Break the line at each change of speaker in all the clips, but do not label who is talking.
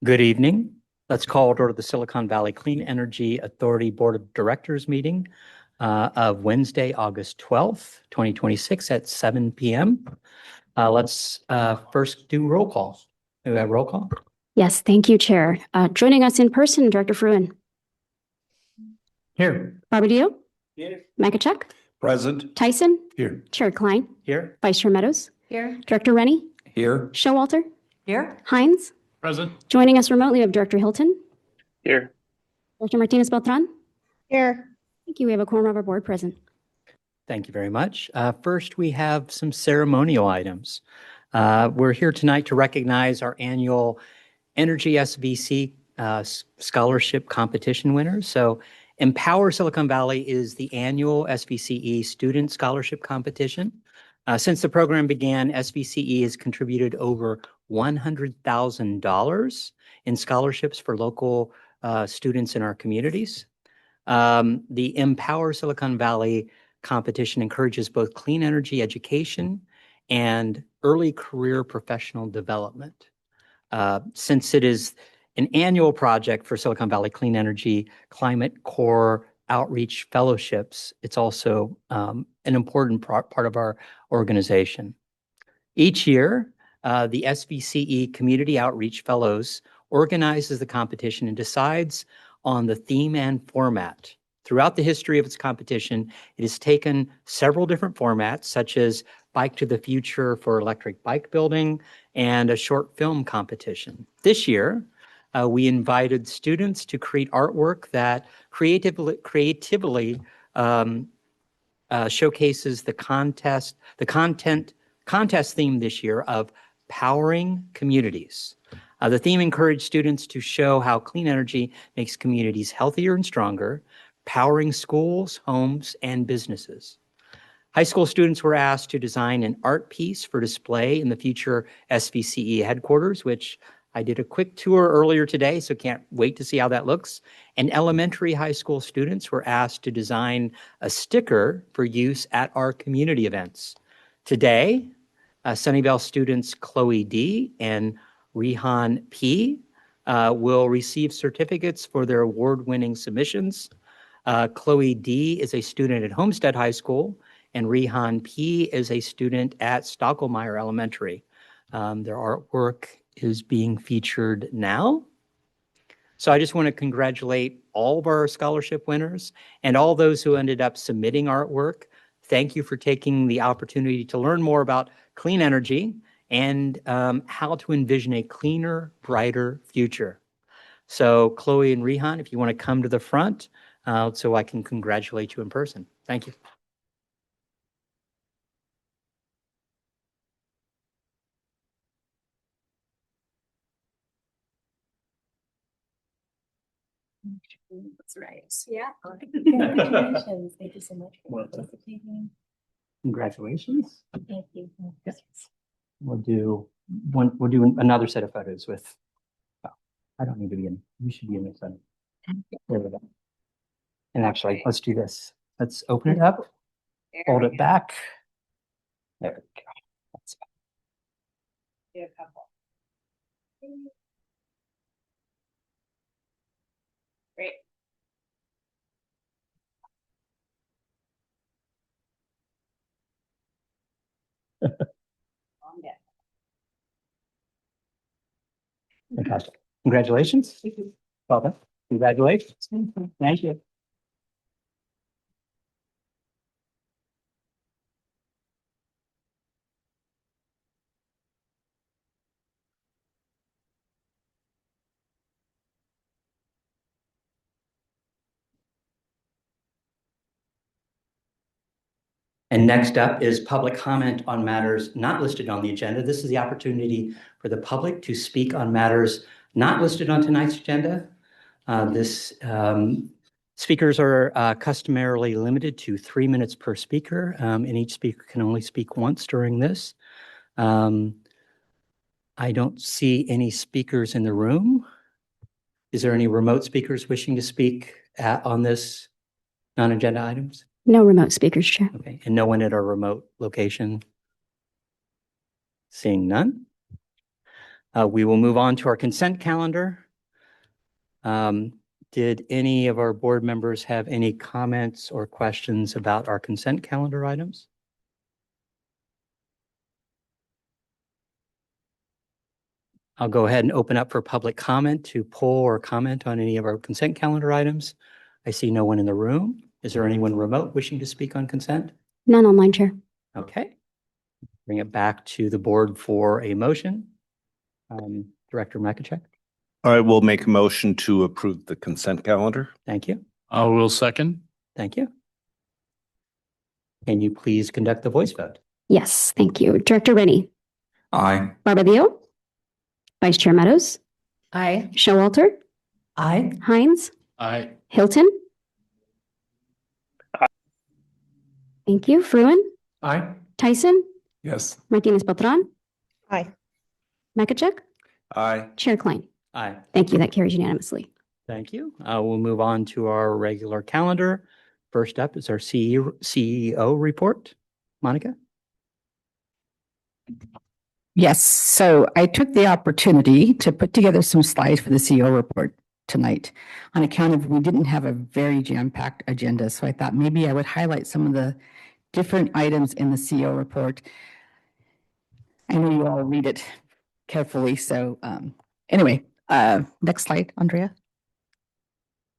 Good evening. Let's call to order the Silicon Valley Clean Energy Authority Board of Directors meeting of Wednesday, August 12th, 2026 at 7 p.m. Let's first do roll call. Do we have roll call?
Yes, thank you, Chair. Joining us in person, Director Fruin.
Here.
Barbadillo.
Here.
Makachuk.
Present.
Tyson.
Here.
Chair Klein.
Here.
Vice Chair Meadows.
Here.
Director Rennie.
Here.
Showalter.
Here.
Hines.
Present.
Joining us remotely, we have Director Hilton.
Here.
Director Martinez Beltran.
Here.
Thank you. We have a quorum of our board present.
Thank you very much. First, we have some ceremonial items. We're here tonight to recognize our annual Energy SVC scholarship competition winners. So Empower Silicon Valley is the annual SVCE student scholarship competition. Since the program began, SVCE has contributed over $100,000 in scholarships for local students in our communities. The Empower Silicon Valley competition encourages both clean energy education and early career professional development. Since it is an annual project for Silicon Valley Clean Energy Climate Core Outreach Fellowships, it's also an important part of our organization. Each year, the SVCE Community Outreach Fellows organizes the competition and decides on the theme and format. Throughout the history of its competition, it has taken several different formats, such as Bike to the Future for electric bike building and a short film competition. This year, we invited students to create artwork that creatively showcases the contest theme this year of powering communities. The theme encouraged students to show how clean energy makes communities healthier and stronger, powering schools, homes, and businesses. High school students were asked to design an art piece for display in the future SVCE headquarters, which I did a quick tour earlier today, so can't wait to see how that looks. And elementary high school students were asked to design a sticker for use at our community events. Today, Sunnyvale students Chloe D. and Rehan P. Will receive certificates for their award-winning submissions. Chloe D. is a student at Homestead High School, and Rehan P. is a student at Stockelmeyer Elementary. Their artwork is being featured now. So I just want to congratulate all of our scholarship winners and all those who ended up submitting artwork. Thank you for taking the opportunity to learn more about clean energy and how to envision a cleaner, brighter future. So Chloe and Rehan, if you want to come to the front so I can congratulate you in person. Thank you.
That's right. Yeah. Congratulations. Thank you so much for participating.
Congratulations.
Thank you.
Yes. We'll do another set of photos with, oh, I don't need to be in, you should be in this one. There we go. And actually, let's do this. Let's open it up, hold it back. There we go. That's
Do a couple. Great.
fantastic. Congratulations. Well done. Congratulations. Thank you. And next up is public comment on matters not listed on the agenda. This is the opportunity for the public to speak on matters not listed on tonight's agenda. Speakers are customarily limited to 3 minutes per speaker, and each speaker can only speak once during this. I don't see any speakers in the room. Is there any remote speakers wishing to speak on this non-agenda items?
No remote speakers, Chair.
Okay, and no one at our remote location? Seeing none. We will move on to our consent calendar. Did any of our board members have any comments or questions about our consent calendar items? I'll go ahead and open up for public comment to poll or comment on any of our consent calendar items. I see no one in the room. Is there anyone remote wishing to speak on consent?
None online, Chair.
Okay. Bring it back to the board for a motion. Director Makachek.
I will make a motion to approve the consent calendar.
Thank you.
I will second.
Thank you. Can you please conduct the voice vote?
Yes, thank you. Director Rennie,
Aye.
Barbadillo, Vice Chair Meadows,
Aye.
Showalter,
Aye.
Hines,
Aye.
Hilton. Thank you. Fruin,
Aye.
Tyson,
Yes.
Martinez Beltran,
Aye.
Makachek,
Aye.
Chair Klein.
Aye.
Thank you. That carries unanimously.
Thank you. We'll move on to our regular calendar. First up is our CEO report. Monica?
Yes, so I took the opportunity to put together some slides for the CEO report tonight on account of we didn't have a very jam-packed agenda. So I thought maybe I would highlight some of the different items in the CEO report. I know you all read it carefully. So anyway, next slide, Andrea.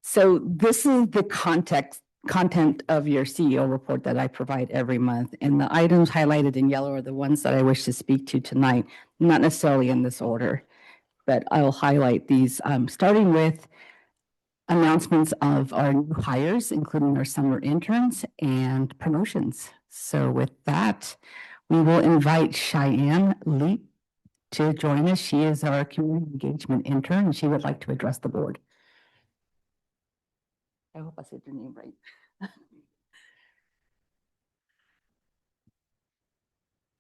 So this is the content of your CEO report that I provide every month. And the items highlighted in yellow are the ones that I wish to speak to tonight, not necessarily in this order, but I'll highlight these, starting with announcements of our new hires, including our summer interns and promotions. So with that, we will invite Cheyenne Leap to join us. She is our community engagement intern, and she would like to address the board. I hope I said your name right.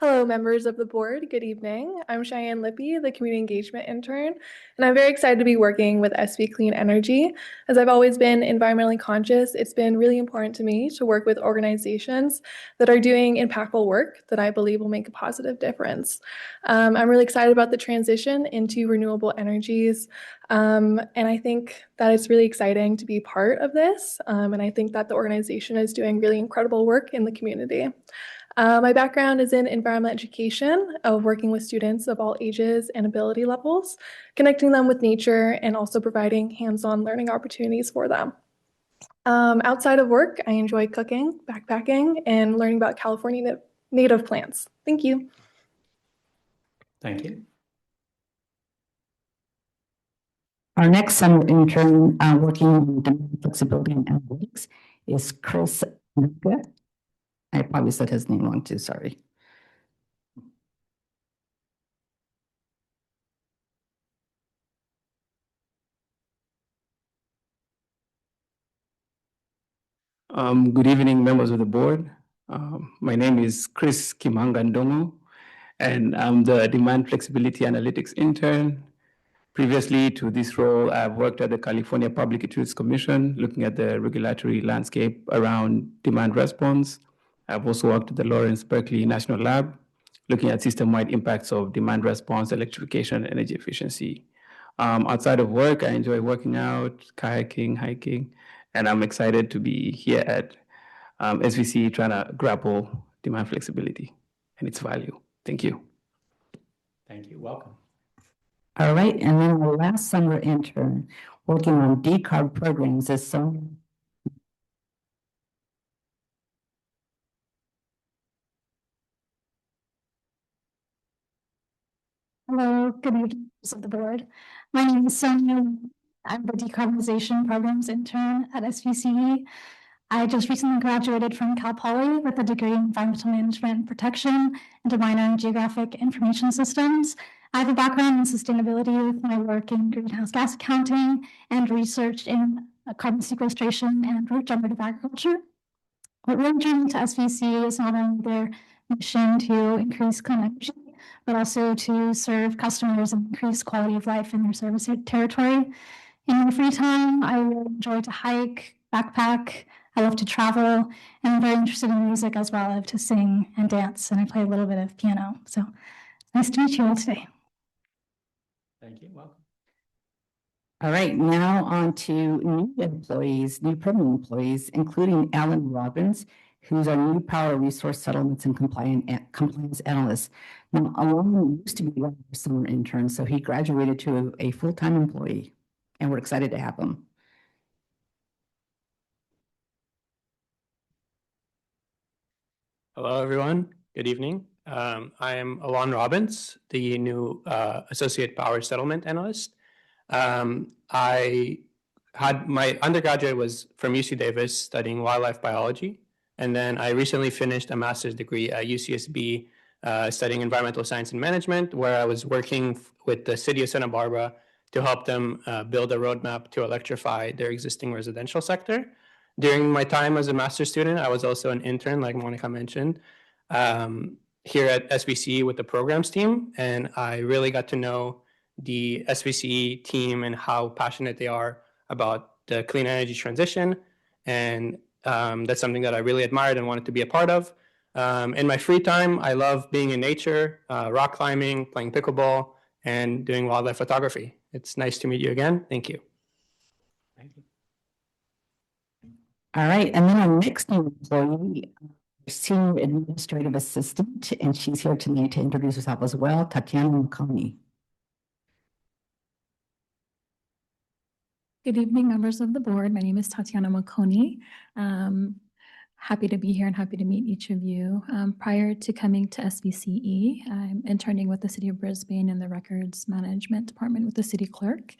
Hello, members of the board. Good evening. I'm Cheyenne Lippy, the community engagement intern, and I'm very excited to be working with SV Clean Energy. As I've always been environmentally conscious, it's been really important to me to work with organizations that are doing impactful work that I believe will make a positive difference. I'm really excited about the transition into renewable energies, and I think that it's really exciting to be part of this, and I think that the organization is doing really incredible work in the community. My background is in environmental education, of working with students of all ages and ability levels, connecting them with nature, and also providing hands-on learning opportunities for them. Outside of work, I enjoy cooking, backpacking, and learning about California native plants. Thank you.
Thank you.
Our next summer intern working on demand flexibility and analytics is Chris Nuka. I probably said his name wrong too, sorry.
Good evening, members of the board. My name is Chris Kimanga, and I'm the Demand Flexibility Analytics intern. Previously to this role, I've worked at the California Public Utilities Commission, looking at the regulatory landscape around demand response. I've also worked at the Lawrence Berkeley National Lab, looking at system-wide impacts of demand response, electrification, and energy efficiency. Outside of work, I enjoy working out, kayaking, hiking, and I'm excited to be here at SVCE trying to grapple demand flexibility and its value. Thank you.
Thank you. Welcome.
All right, and then our last summer intern working on decarb programs is Sonia.
Hello, good evening, members of the board. My name is Sonia. I'm the decarbonization programs intern at SVCE. I just recently graduated from Cal Poly with a degree in environmental management and protection and a minor in geographic information systems. I have a background in sustainability with my work in greenhouse gas accounting and research in carbon sequestration and regenerative agriculture. What really drew me to SVCE is not only their mission to increase clean energy, but also to serve customers and increase quality of life in their service territory. In my free time, I really enjoy to hike, backpack. I love to travel, and I'm very interested in music as well. I love to sing and dance, and I play a little bit of piano. So nice to meet you all today.
Thank you. Welcome.
All right, now on to new employees, new permanent employees, including Alan Robbins, who's our new Power Resource Settlements and Compliance Analyst. Now, Alan used to be one of our summer interns, so he graduated to a full-time employee, and we're excited to have him.
Hello, everyone. Good evening. I am Alon Robbins, the new Associate Power Settlement Analyst. I had my undergraduate was from UC Davis studying wildlife biology. And then I recently finished a master's degree at UCSB studying environmental science and management, where I was working with the city of Santa Barbara to help them build a roadmap to electrify their existing residential sector. During my time as a master's student, I was also an intern, like Monica mentioned, here at SVCE with the programs team. And I really got to know the SVCE team and how passionate they are about the clean energy transition. And that's something that I really admired and wanted to be a part of. In my free time, I love being in nature, rock climbing, playing pickleball, and doing wildlife photography. It's nice to meet you again. Thank you.
Thank you.
All right, and then our next new employee, Senior Administrative Assistant, and she's here tonight to introduce herself as well, Tatiana Makoni.
Good evening, members of the board. My name is Tatiana Makoni. Happy to be here and happy to meet each of you. Prior to coming to SVCE, I'm interning with the City of Brisbane in the Records Management Department with the City Clerk.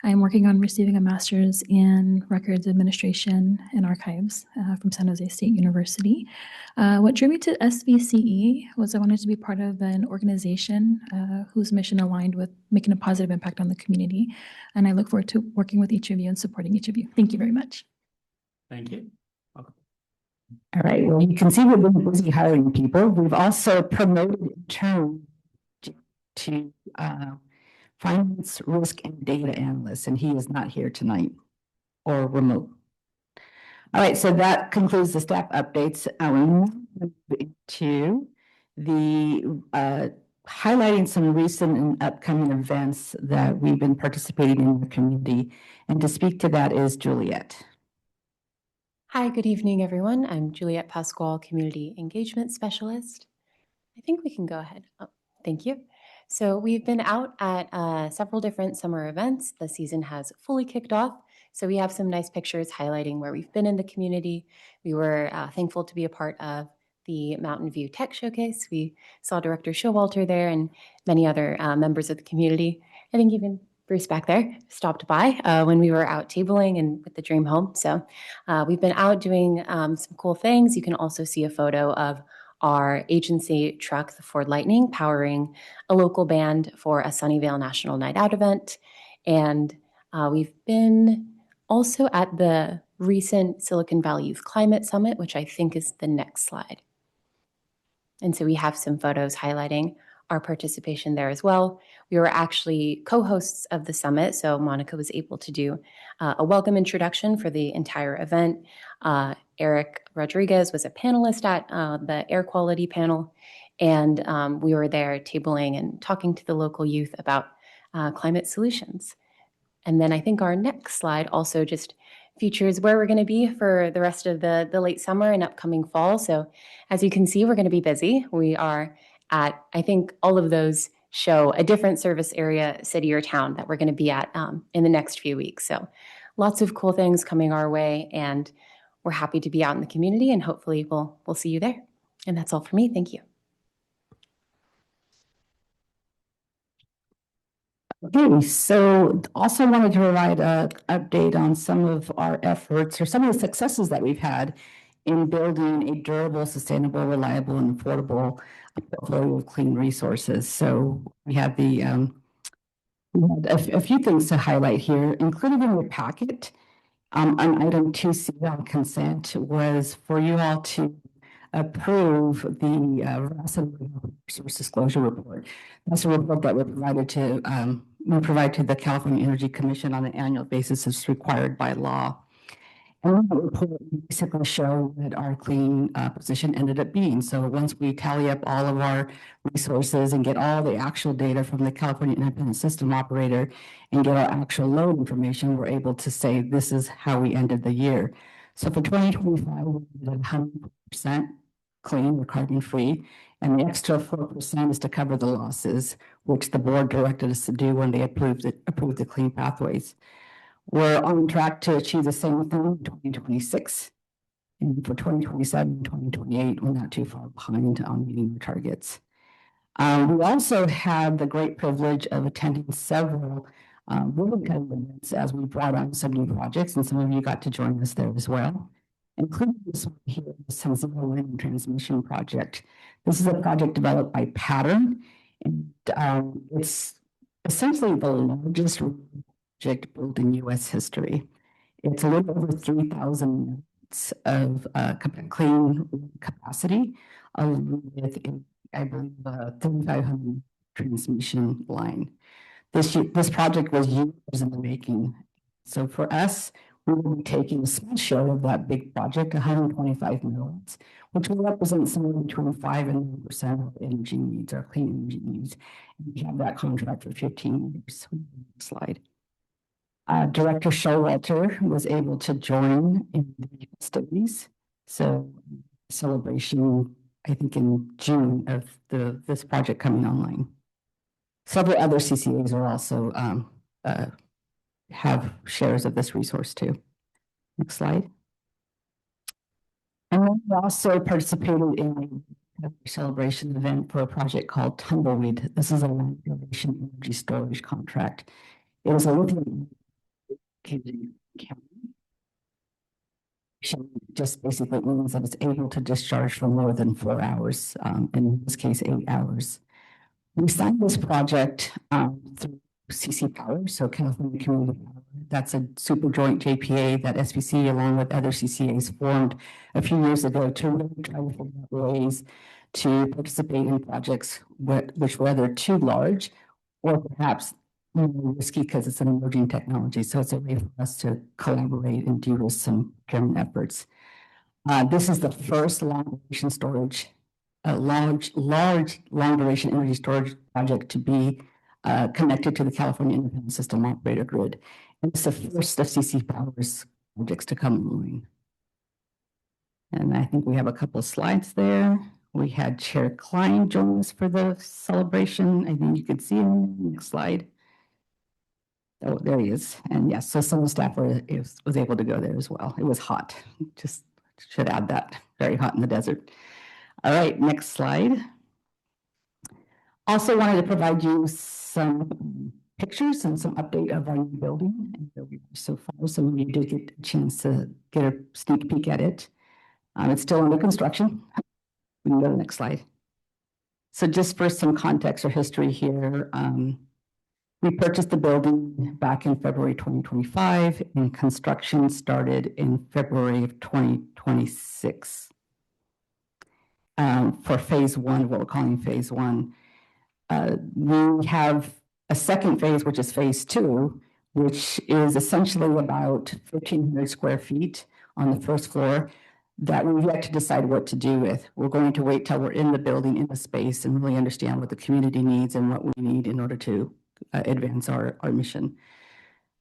I'm working on receiving a master's in Records Administration and Archives from San Jose State University. What drew me to SVCE was I wanted to be part of an organization whose mission aligned with making a positive impact on the community. And I look forward to working with each of you and supporting each of you. Thank you very much.
Thank you. Welcome.
All right, well, you can see we've been busy hiring people. We've also promoted intern to finance, risk, and data analyst, and he is not here tonight or remote. All right, so that concludes the staff updates. We're moving to the highlighting some recent and upcoming events that we've been participating in the community. And to speak to that is Juliet.
Hi, good evening, everyone. I'm Juliet Pasquale, Community Engagement Specialist. I think we can go ahead. Oh, thank you. So we've been out at several different summer events. The season has fully kicked off. So we have some nice pictures highlighting where we've been in the community. We were thankful to be a part of the Mountain View Tech Showcase. We saw Director Showalter there and many other members of the community. I think even Bruce back there stopped by when we were out tabling and with the Dream Home. So we've been out doing some cool things. You can also see a photo of our agency truck, the Ford Lightning, powering a local band for a Sunnyvale National Night Out event. And we've been also at the recent Silicon Valley Youth Climate Summit, which I think is the next slide. And so we have some photos highlighting our participation there as well. We were actually co-hosts of the summit, so Monica was able to do a welcome introduction for the entire event. Eric Rodriguez was a panelist at the air quality panel, and we were there tabling and talking to the local youth about climate solutions. And then I think our next slide also just features where we're going to be for the rest of the late summer and upcoming fall. So as you can see, we're going to be busy. We are at, I think all of those show a different service area, city or town that we're going to be at in the next few weeks. So lots of cool things coming our way, and we're happy to be out in the community, and hopefully we'll see you there. And that's all for me. Thank you.
Okay, so also wanted to provide an update on some of our efforts or some of the successes that we've had in building a durable, sustainable, reliable, and affordable portfolio of clean resources. So we have we had a few things to highlight here, included in the packet. On item 2C on consent was for you all to approve the resource disclosure report. That's a report that we provide to the California Energy Commission on an annual basis as required by law. And that report basically show what our clean position ended up being. So once we tally up all of our resources and get all the actual data from the California Independent System Operator and get our actual load information, we're able to say this is how we ended the year. So for 2025, we did 100% clean or carbon free. And the extra 4% is to cover the losses, which the board directed us to do when they approved the clean pathways. We're on track to achieve the same thing in 2026. And for 2027, 2028, we're not too far behind on meeting our targets. We also had the great privilege of attending several ribbon cutting events as we brought on some new projects, and some of you got to join us there as well, including this one here, the Zero Wind Transmission Project. This is a project developed by Pattern, and it's essentially the largest project built in U.S. history. It's a little over 3,000 megawatts of clean capacity, with, I believe, 3,500 transmission line. This project was years in the making. So for us, we will be taking a small share of that big project, 125 megawatts, which will represent somewhere between 5 and 9% of our energy needs, our clean energy needs. And we have that contract for 15 years. Next slide. Director Showalter was able to join in the festivities. So celebration, I think, in June of this project coming online. Several other CCAs are also have shares of this resource too. Next slide. And then we also participated in a celebration event for a project called Tumbleweed. This is a long duration energy storage contract. It was a lithium county. Just basically means that it's able to discharge for more than 4 hours, in this case, 8 hours. We signed this project through CC Power, so California Community Power. That's a super joint JPA that SVCE, along with other CCAs, formed a few years ago to really try to figure out ways to participate in projects which were either too large or perhaps more risky because it's an emerging technology. So it's a way for us to collaborate and do some procurement efforts. This is the first long duration storage, large long duration energy storage project to be connected to the California Independent System Operator grid. And it's the first of CC Power's projects to come online. And I think we have a couple of slides there. We had Chair Klein join us for the celebration. I think you can see him. Next slide. Oh, there he is. And yes, so some of the staff was able to go there as well. It was hot. Just should add that. Very hot in the desert. All right, next slide. Also wanted to provide you some pictures and some update of our new building and where we are so far. Some of you did get a chance to get a sneak peek at it. It's still under construction. We can go to the next slide. So just for some context or history here, we purchased the building back in February 2025, and construction started in February of 2026 for phase one, what we're calling phase one. We have a second phase, which is phase two, which is essentially about 1,500 square feet on the first floor that we've yet to decide what to do with. We're going to wait till we're in the building, in the space, and really understand what the community needs and what we need in order to advance our mission.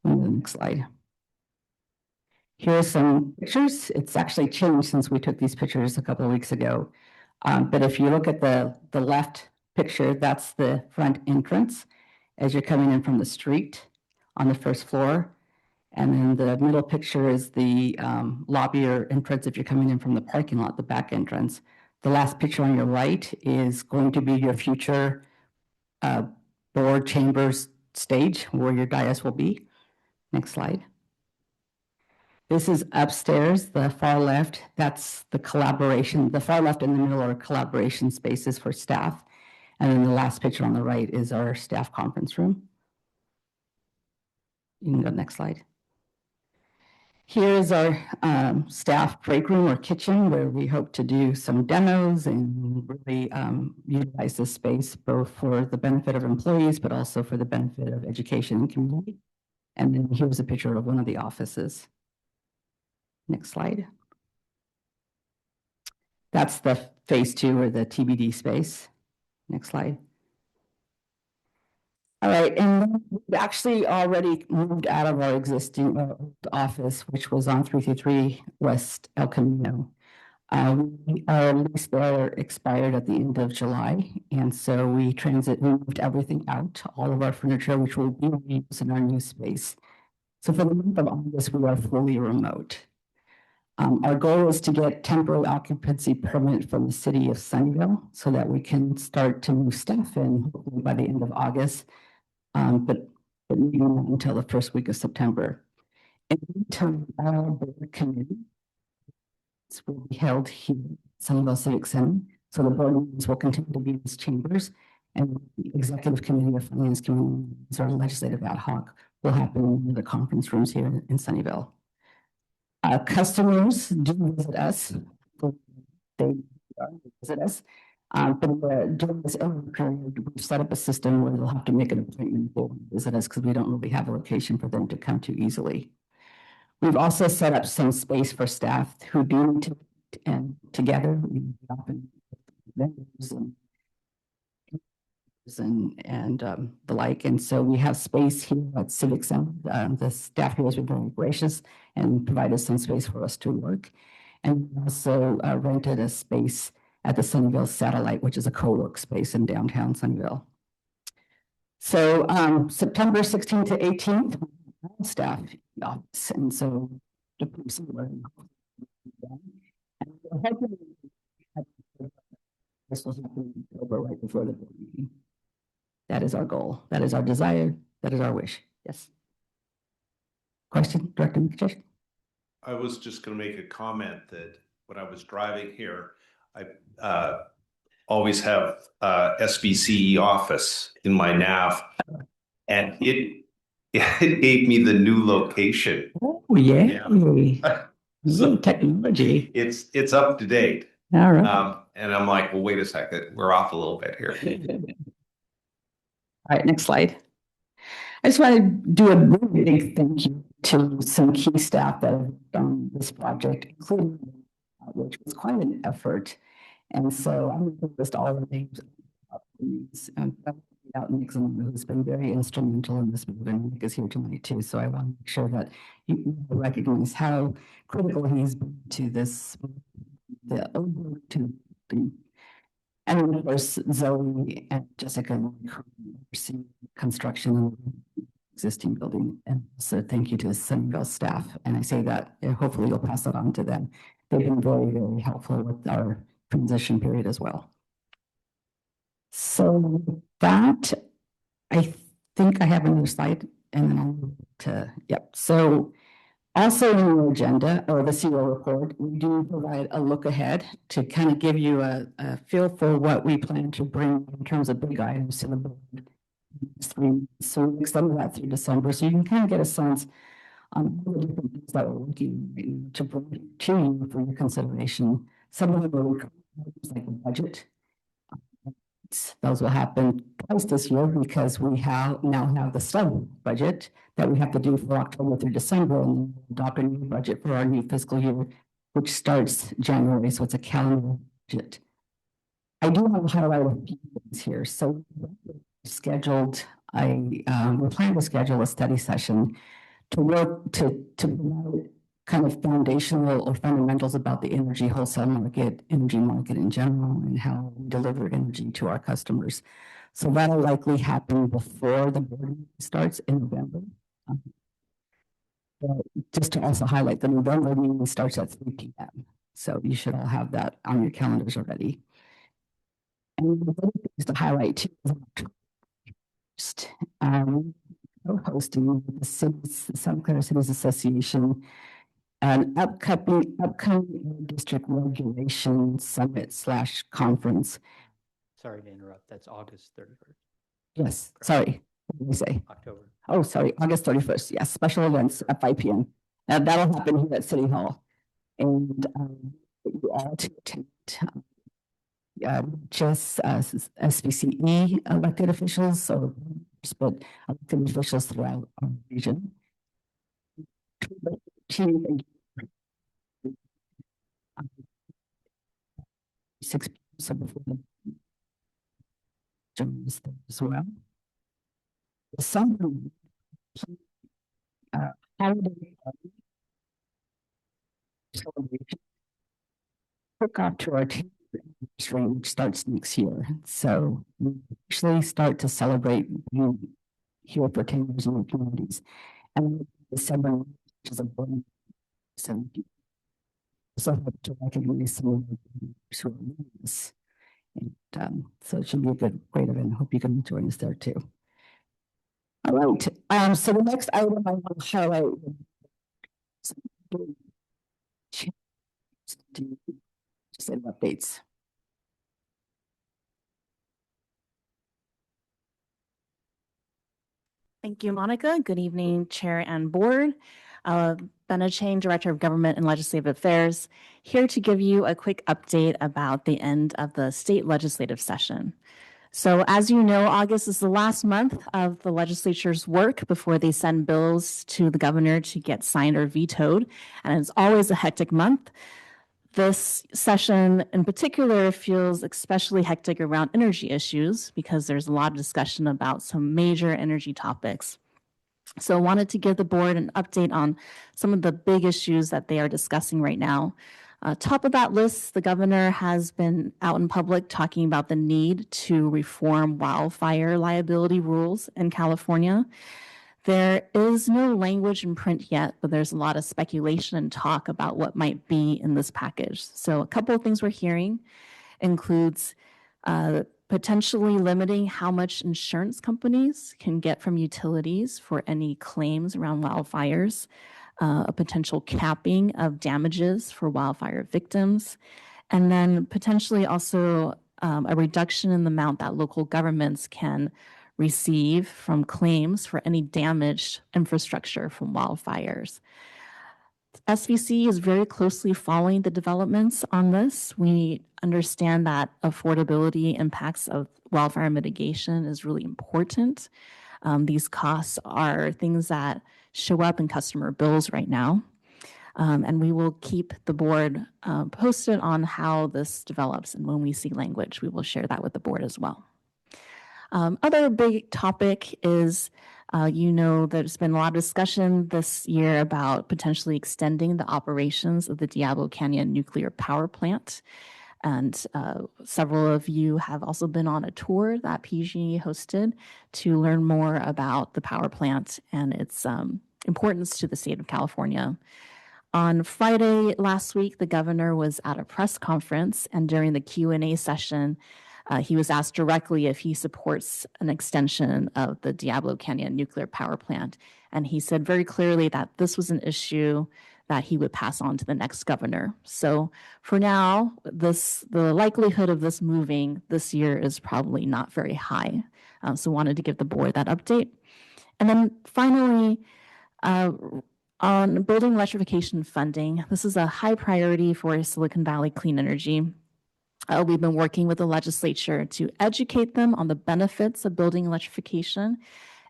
On the next slide. Here are some pictures. It's actually changed since we took these pictures a couple of weeks ago. But if you look at the left picture, that's the front entrance as you're coming in from the street on the first floor. And then the middle picture is the lobby or entrance if you're coming in from the parking lot, the back entrance. The last picture on your right is going to be your future board chambers stage where your dais will be. Next slide. This is upstairs, the far left. That's the collaboration. The far left and the middle are collaboration spaces for staff. And then the last picture on the right is our staff conference room. You can go next slide. Here is our staff break room or kitchen where we hope to do some demos and really utilize this space both for the benefit of employees, but also for the benefit of education and community. And then here's a picture of one of the offices. Next slide. That's the phase 2 or the TBD space. Next slide. All right, and we've actually already moved out of our existing office, which was on 333 West El Camino. Our lease there expired at the end of July, and so we moved everything out, all of our furniture, which will be used in our new space. So for the month of August, we are fully remote. Our goal is to get temporary occupancy permit from the city of Sunnyvale so that we can start to move staff in hopefully by the end of August, but maybe not until the first week of September. In the meantime, our board committee will be held here at Sunnyvale Civic Center. So the board meetings will continue to be in these chambers, and the executive committee of finance committee or legislative ad hoc will happen in the conference rooms here in Sunnyvale. Customers do visit us. They visit us. But during this interim period, we've set up a system where they'll have to make an appointment to visit us because we don't really have a location for them to come to easily. We've also set up some space for staff who do need to meet and together. We often vendors and the like. And so we have space here at Civic Center. The staff here has been very gracious and provided some space for us to work. And we also rented a space at the Sunnyvale Satellite, which is a co-work space in downtown Sunnyvale. So September 16th to 18th, staff in the office. And so this will happen over right before the board meeting. That is our goal. That is our desire. That is our wish. Yes. Question, Director McKish?
I was just going to make a comment that when I was driving here, I always have SVCE office in my nav, and it gave me the new location.
Oh yeah.
So
technology.
It's up to date.
All right.
And I'm like, well, wait a second, we're off a little bit here.
All right, next slide. I just want to do a really big thank you to some key staff that have done this project, including which was quite an effort. And so I'm going to list all the names out Nixon, who's been very instrumental in this move, and Nick is here tonight too. So I want to make sure that you recognize how critical he's been to this, and then of course Zoe and Jessica oversee construction of the existing building. And so thank you to the Sunnyvale staff. And I say that hopefully you'll pass that on to them. They've been very, very helpful with our transition period as well. So with that, I think I have another slide, and then I'll move to, yep. So also in your agenda or the CO report, we do provide a look ahead to kind of give you a feel for what we plan to bring in terms of big items to the board. So we extend that through December, so you can kind of get a sense on all the different things that we're looking to bring to you for your consideration. Some of them are like the budget. Those will happen twice this year because we now have the sub budget that we have to do for October through December, and adopt a new budget for our new fiscal year, which starts January. So it's a calendar budget. I do want to highlight a few things here. So we plan to schedule a study session to work to promote kind of foundational or fundamentals about the energy wholesale market, energy market in general, and how we deliver energy to our customers. So that'll likely happen before the board meeting starts in November. Just to also highlight, the November meeting starts at 3 p.m. So you should all have that on your calendars already. And the other things to highlight too is hosting the Santa Clara Cities Association an upcoming district regulation summit / conference.
Sorry to interrupt. That's August 31st.
Yes, sorry. What did we say?
October.
Oh, sorry, August 31st. Yes, special events at 5 p.m. That'll happen here at City Hall. And you all to attend. Just SVCE elected officials, but elected officials throughout our region. 6 p.m. So before the as well. The summer holiday celebration took off to our 10th anniversary, which starts next year. So we actually start to celebrate here for 10 years in the communities. And December, which is a bonus, 70. So I hope to recognize some of the members who are leading this. And so it should be a great event. I hope you can join us there too. All right. So the next item I want to highlight just updates.
Thank you, Monica. Good evening, Chair and Board. Benna Chang, Director of Government and Legislative Affairs, here to give you a quick update about the end of the state legislative session. So as you know, August is the last month of the legislature's work before they send bills to the governor to get signed or vetoed, and it's always a hectic month. This session in particular feels especially hectic around energy issues because there's a lot of discussion about some major energy topics. So I wanted to give the board an update on some of the big issues that they are discussing right now. Top of that list, the governor has been out in public talking about the need to reform wildfire liability rules in California. There is no language in print yet, but there's a lot of speculation and talk about what might be in this package. So a couple of things we're hearing includes potentially limiting how much insurance companies can get from utilities for any claims around wildfires, a potential capping of damages for wildfire victims, and then potentially also a reduction in the amount that local governments can receive from claims for any damaged infrastructure from wildfires. SVCE is very closely following the developments on this. We understand that affordability impacts of wildfire mitigation is really important. These costs are things that show up in customer bills right now. And we will keep the board posted on how this develops. And when we see language, we will share that with the board as well. Other big topic is, there's been a lot of discussion this year about potentially extending the operations of the Diablo Canyon nuclear power plant. And several of you have also been on a tour that PG hosted to learn more about the power plant and its importance to the state of California. On Friday last week, the governor was at a press conference, and during the Q&A session, he was asked directly if he supports an extension of the Diablo Canyon nuclear power plant. And he said very clearly that this was an issue that he would pass on to the next governor. So for now, the likelihood of this moving this year is probably not very high. So wanted to give the board that update. And then finally, on building electrification funding, this is a high priority for Silicon Valley Clean Energy. We've been working with the legislature to educate them on the benefits of building electrification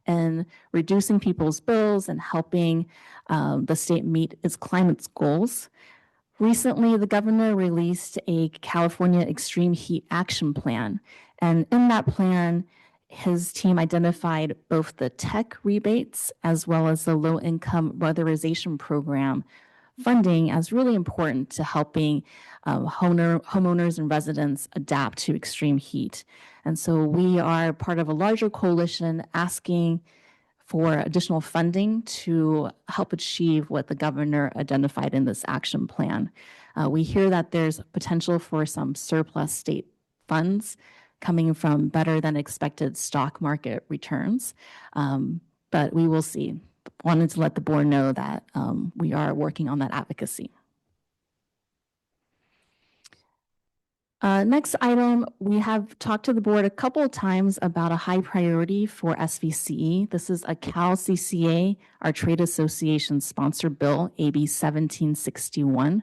and reducing people's bills and helping the state meet its climate goals. Recently, the governor released a California Extreme Heat Action Plan. And in that plan, his team identified both the tech rebates as well as the low-income weatherization program funding as really important to helping homeowners and residents adapt to extreme heat. And so we are part of a larger coalition asking for additional funding to help achieve what the governor identified in this action plan. We hear that there's potential for some surplus state funds coming from better than expected stock market returns, but we will see. Wanted to let the board know that we are working on that advocacy. Next item, we have talked to the board a couple of times about a high priority for SVCE. This is a Cal CCA, our trade association sponsored bill, AB 1761.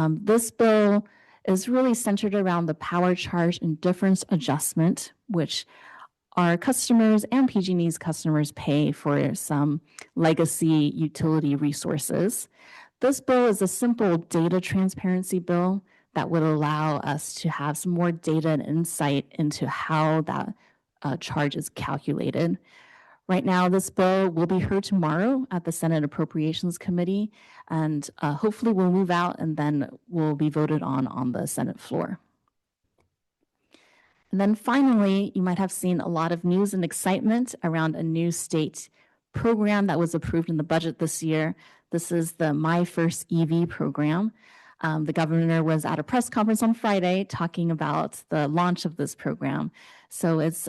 This bill is really centered around the power charge and difference adjustment, which our customers and PG&E's customers pay for some legacy utility resources. This bill is a simple data transparency bill that would allow us to have some more data and insight into how that charge is calculated. Right now, this bill will be heard tomorrow at the Senate Appropriations Committee, and hopefully will move out and then will be voted on the Senate floor. And then finally, you might have seen a lot of news and excitement around a new state program that was approved in the budget this year. This is the My First EV program. The governor was at a press conference on Friday talking about the launch of this program. So it's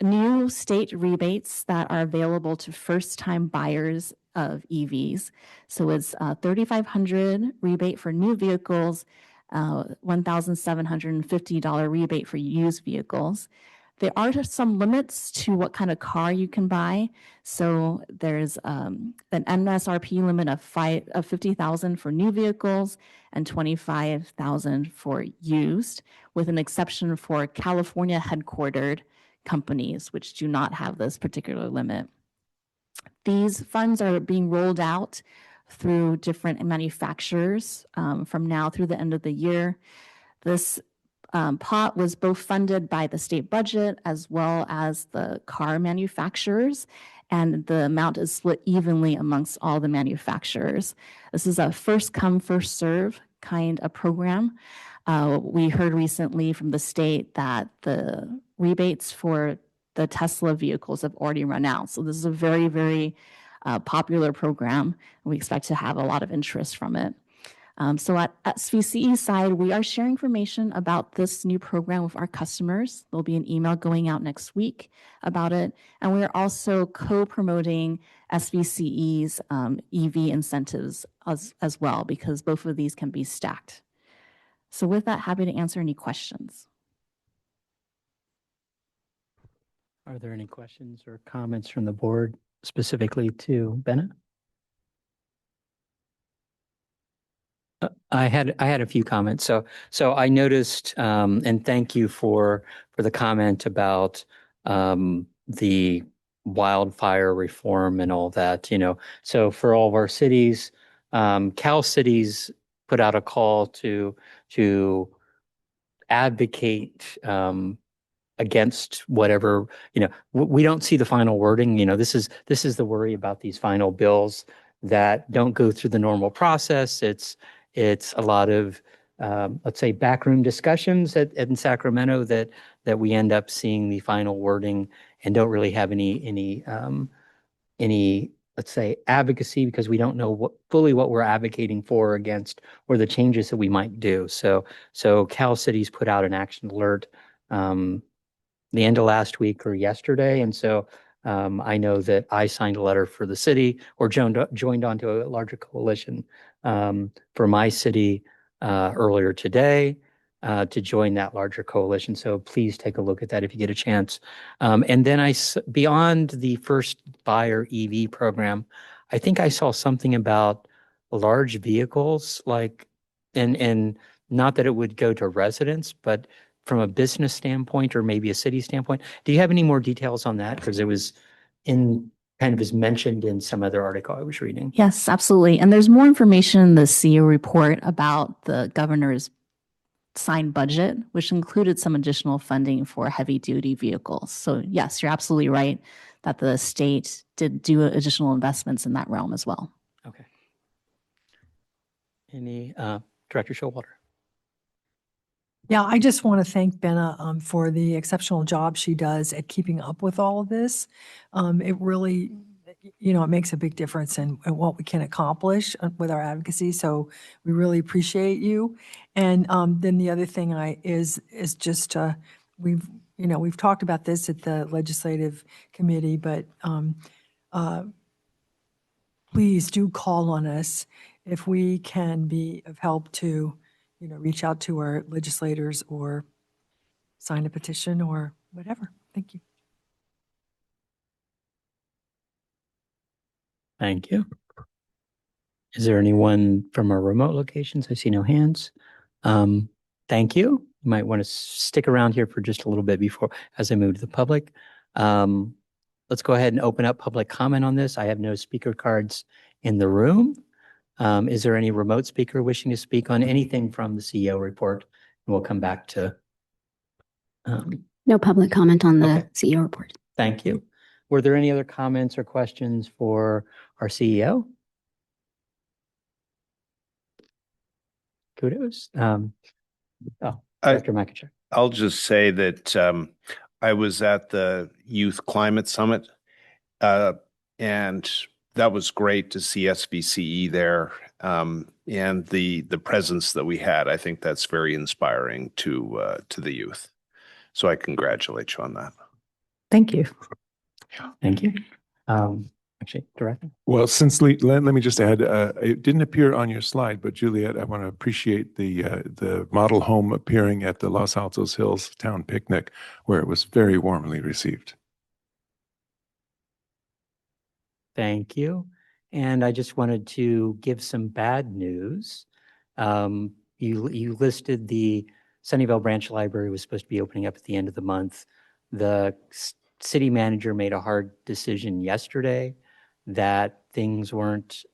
new state rebates that are available to first-time buyers of EVs. So it's $3,500 rebate for new vehicles, $1,750 rebate for used vehicles. There are some limits to what kind of car you can buy. So there's an MSRP limit of $50,000 for new vehicles and $25,000 for used, with an exception for California headquartered companies, which do not have this particular limit. These funds are being rolled out through different manufacturers from now through the end of the year. This pot was both funded by the state budget as well as the car manufacturers, and the amount is split evenly amongst all the manufacturers. This is a first come, first serve kind of program. We heard recently from the state that the rebates for the Tesla vehicles have already run out. So this is a very, very popular program. We expect to have a lot of interest from it. So at SVCE side, we are sharing information about this new program with our customers. There'll be an email going out next week about it. And we're also co-promoting SVCE's EV incentives as well, because both of these can be stacked. So with that, happy to answer any questions.
Are there any questions or comments from the board specifically to Bennett? I had a few comments. So I noticed, and thank you for the comment about the wildfire reform and all that. So for all of our cities, Cal Cities put out a call to advocate against whatever, we don't see the final wording. This is the worry about these final bills that don't go through the normal process. It's a lot of, let's say, backroom discussions in Sacramento that we end up seeing the final wording and don't really have any let's say, advocacy, because we don't know fully what we're advocating for or against, or the changes that we might do. So Cal Cities put out an action alert the end of last week or yesterday. And so I know that I signed a letter for the city, or joined onto a larger coalition for my city earlier today to join that larger coalition. So please take a look at that if you get a chance. And then beyond the first buyer EV program, I think I saw something about large vehicles, and not that it would go to residents, but from a business standpoint or maybe a city standpoint. Do you have any more details on that? Because it was mentioned in some other article I was reading.
Yes, absolutely. And there's more information in the CEO report about the governor's signed budget, which included some additional funding for heavy duty vehicles. So yes, you're absolutely right that the state did do additional investments in that realm as well.
Okay. Any, Director Showalter?
Yeah, I just want to thank Benna for the exceptional job she does at keeping up with all of this. It really, it makes a big difference in what we can accomplish with our advocacy. So we really appreciate you. And then the other thing is just we've talked about this at the legislative committee, but please do call on us if we can be of help to reach out to our legislators or sign a petition or whatever. Thank you.
Thank you. Is there anyone from our remote locations? I see no hands. Thank you. You might want to stick around here for just a little bit as I move to the public. Let's go ahead and open up public comment on this. I have no speaker cards in the room. Is there any remote speaker wishing to speak on anything from the CEO report? And we'll come back to.
No public comment on the
Okay.
CEO report.
Thank you. Were there any other comments or questions for our CEO? Kudos. Dr. Makachek.
I'll just say that I was at the Youth Climate Summit, and that was great to see SVCE there, and the presence that we had. I think that's very inspiring to the youth. So I congratulate you on that.
Thank you.
Thank you. Actually, Director.
Well, let me just add, it didn't appear on your slide, but Juliet, I want to appreciate the model home appearing at the Los Altos Hills Town Picnic, where it was very warmly received.
Thank you. And I just wanted to give some bad news. You listed the Sunnyvale Branch Library was supposed to be opening up at the end of the month. The city manager made a hard decision yesterday that things weren't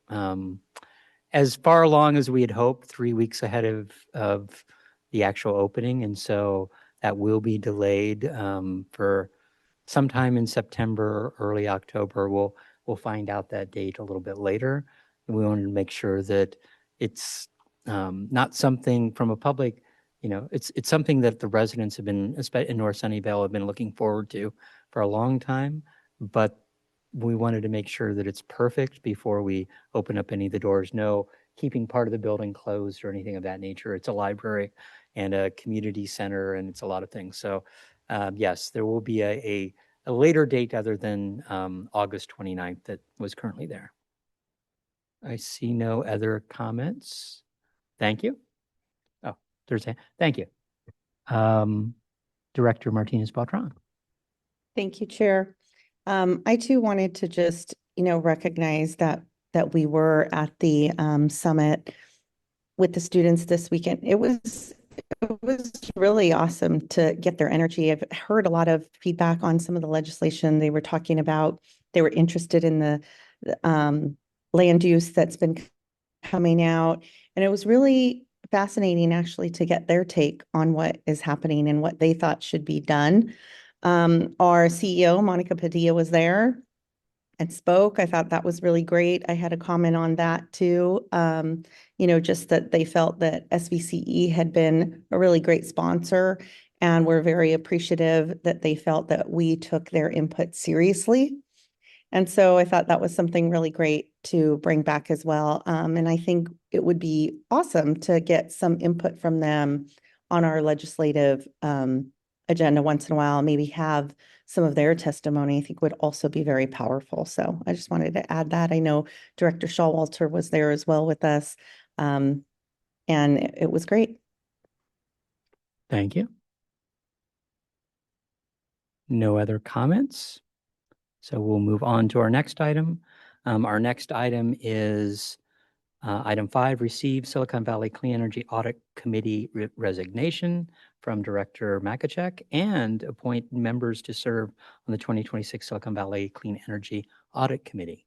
as far along as we had hoped, 3 weeks ahead of the actual opening. And so that will be delayed for sometime in September, early October. We'll find out that date a little bit later. And we wanted to make sure that it's not something from a public, it's something that the residents have been, in North Sunnyvale, have been looking forward to for a long time. But we wanted to make sure that it's perfect before we open up any of the doors. No keeping part of the building closed or anything of that nature. It's a library and a community center, and it's a lot of things. So yes, there will be a later date other than August 29th that was currently there. I see no other comments. Thank you. Oh, Thursday. Thank you. Director Martinez-Beltran.
Thank you, Chair. I too wanted to just, recognize that we were at the summit with the students this weekend. It was really awesome to get their energy. I've heard a lot of feedback on some of the legislation they were talking about. They were interested in the land use that's been coming out. And it was really fascinating actually to get their take on what is happening and what they thought should be done. Our CEO, Monica Padilla, was there and spoke. I thought that was really great. I had a comment on that too. Just that they felt that SVCE had been a really great sponsor, and we're very appreciative that they felt that we took their input seriously. And so I thought that was something really great to bring back as well. And I think it would be awesome to get some input from them on our legislative agenda once in a while, maybe have some of their testimony. I think would also be very powerful. So I just wanted to add that. I know Director Shawalter was there as well with us, and it was great.
Thank you. No other comments. So we'll move on to our next item. Our next item is item 5, receive Silicon Valley Clean Energy Audit Committee resignation from Director Makachek and appoint members to serve on the 2026 Silicon Valley Clean Energy Audit Committee.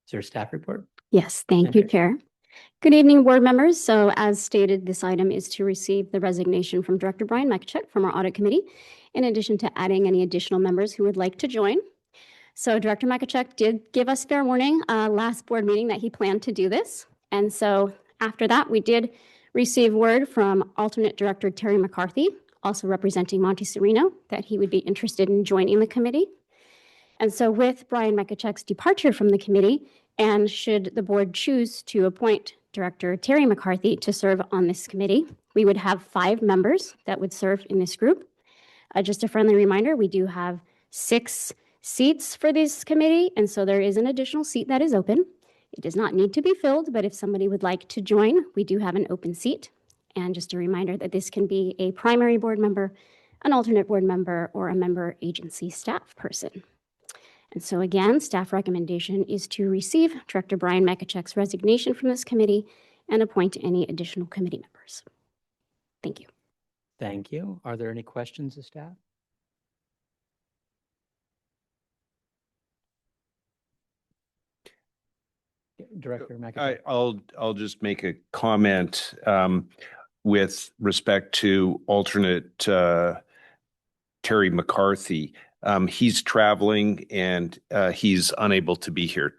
Is there a staff report?
Yes, thank you, Chair. Good evening, board members. So as stated, this item is to receive the resignation from Director Brian Makachek from our audit committee, in addition to adding any additional members who would like to join. So Director Makachek did give us fair warning last board meeting that he planned to do this. And so after that, we did receive word from alternate director Terry McCarthy, also representing Monte Sereno, that he would be interested in joining the committee. And so with Brian Makachek's departure from the committee, and should the board choose to appoint Director Terry McCarthy to serve on this committee, we would have 5 members that would serve in this group. Just a friendly reminder, we do have 6 seats for this committee, and so there is an additional seat that is open. It does not need to be filled, but if somebody would like to join, we do have an open seat. And just a reminder that this can be a primary board member, an alternate board member, or a member agency staff person. And so again, staff recommendation is to receive Director Brian Makachek's resignation from this committee and appoint any additional committee members. Thank you.
Thank you. Are there any questions of staff? Director McIntyre.
I'll just make a comment with respect to alternate Terry McCarthy. He's traveling and he's unable to be here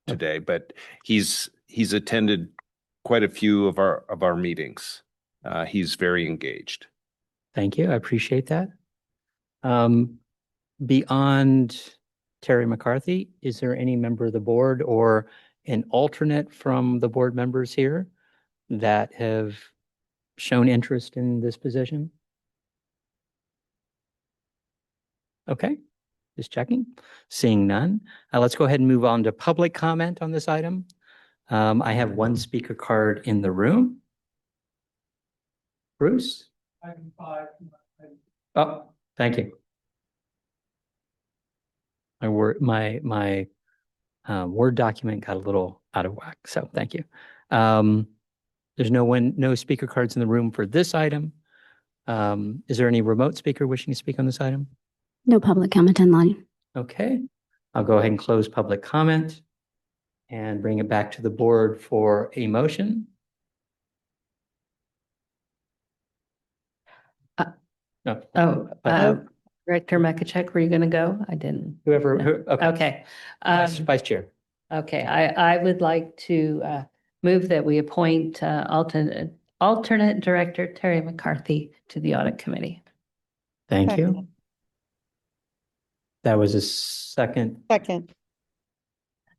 today, but he's attended quite a few of our meetings. He's very engaged.
Thank you. I appreciate that. Beyond Terry McCarthy, is there any member of the board or an alternate from the board members here that have shown interest in this position? Okay, just checking. Seeing none. Let's go ahead and move on to public comment on this item. I have one speaker card in the room. Bruce? Oh, thank you. My Word document got a little out of whack, so thank you. There's no speaker cards in the room for this item. Is there any remote speaker wishing to speak on this item?
No public comment online.
Okay, I'll go ahead and close public comment and bring it back to the board for a motion.
Director Mekachek, were you going to go? I didn't.
Okay.
Okay.
Vice Chair.
Okay. I would like to move that we appoint alternate Director Terry McCarthy to the Audit Committee.
Thank you. That was a second.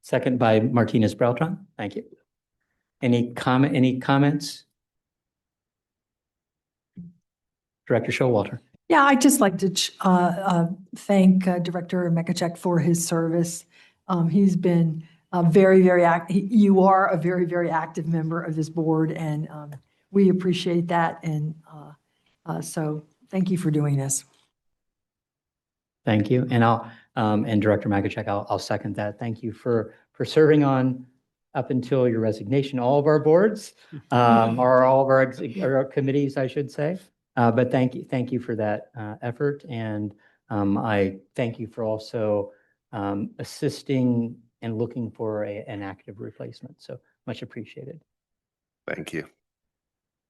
Second by Martinez Beltran. Thank you. Any comments? Director Showalter.
Yeah, I'd just like to thank Director Mekachek for his service. He's been very active. You are a very active member of this board, and we appreciate that. And so thank you for doing this.
Thank you. And and Director Mekachek, I'll second that. Thank you for serving on up until your resignation, all of our boards, or all of our committees, I should say. But thank you for that effort, and I thank you for also assisting and looking for an active replacement. So much appreciated.
Thank you.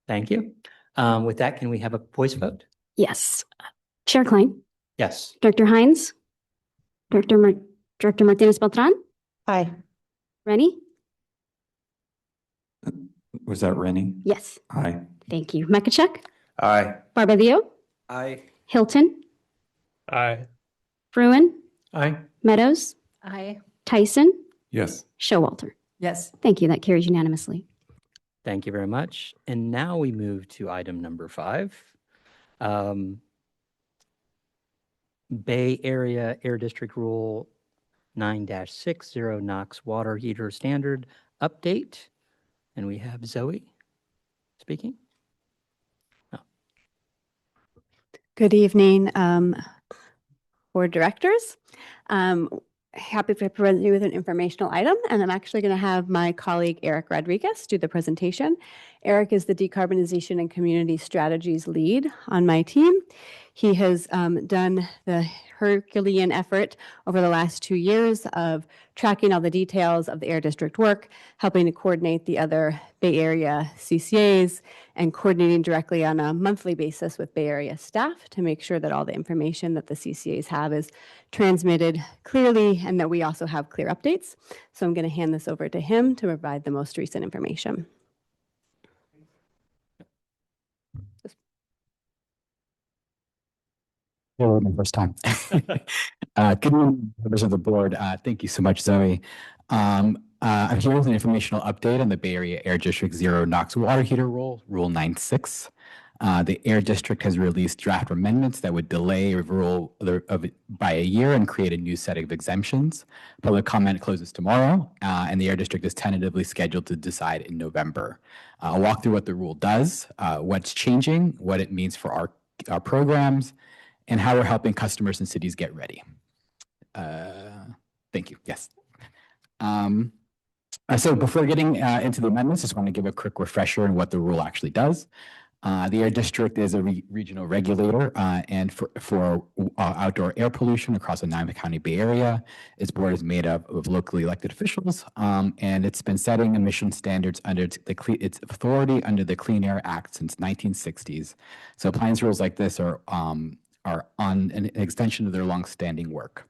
Thank you. With that, can we have a voice vote?
Yes. Chair Klein.
Yes.
Director Hines. Director Martinez Beltran.
Aye.
Rennie.
Was that Rennie?
Yes.
Aye.
Thank you. Mekachek.
Aye.
Barbadillo.
Aye.
Hilton.
Aye.
Fruin.
Aye.
Meadows.
Aye.
Tyson.
Yes.
Showalter.
Yes.
Thank you. That carries unanimously.
Thank you very much. And now we move to item number 5. Bay Area Air District Rule 9-60 NOx water heater standard update. And we have Zoe speaking.
Good evening, board directors. Happy to present you with an informational item, and I'm actually going to have my colleague Eric Rodriguez do the presentation. Eric is the Decarbonization and Community Strategies lead on my team. He has done the Herculean effort over the last 2 years of tracking all the details of the Air District work, helping to coordinate the other Bay Area CCAs, and coordinating directly on a monthly basis with Bay Area staff to make sure that all the information that the CCAs have is transmitted clearly and that we also have clear updates. So I'm going to hand this over to him to provide the most recent information.
Hello, my first time. Good morning, members of the board. Thank you so much, Zoe. I'm here with an informational update on the Bay Area Air District Zero NOx Water Heater Rule, Rule 9-6. The Air District has released draft amendments that would delay rule by a year and create a new set of exemptions. Public comment closes tomorrow, and the Air District is tentatively scheduled to decide in November. I'll walk through what the rule does, what's changing, what it means for our programs, and how we're helping customers and cities get ready. Thank you. Yes. So before getting into the amendments, just want to give a quick refresher on what the rule actually does. The air district is a regional regulator and for outdoor air pollution across the 9-county Bay Area. Its board is made up of locally elected officials, and it's been setting emission standards under its authority under the Clean Air Act since 1960s. So appliance rules like this are on an extension of their longstanding work.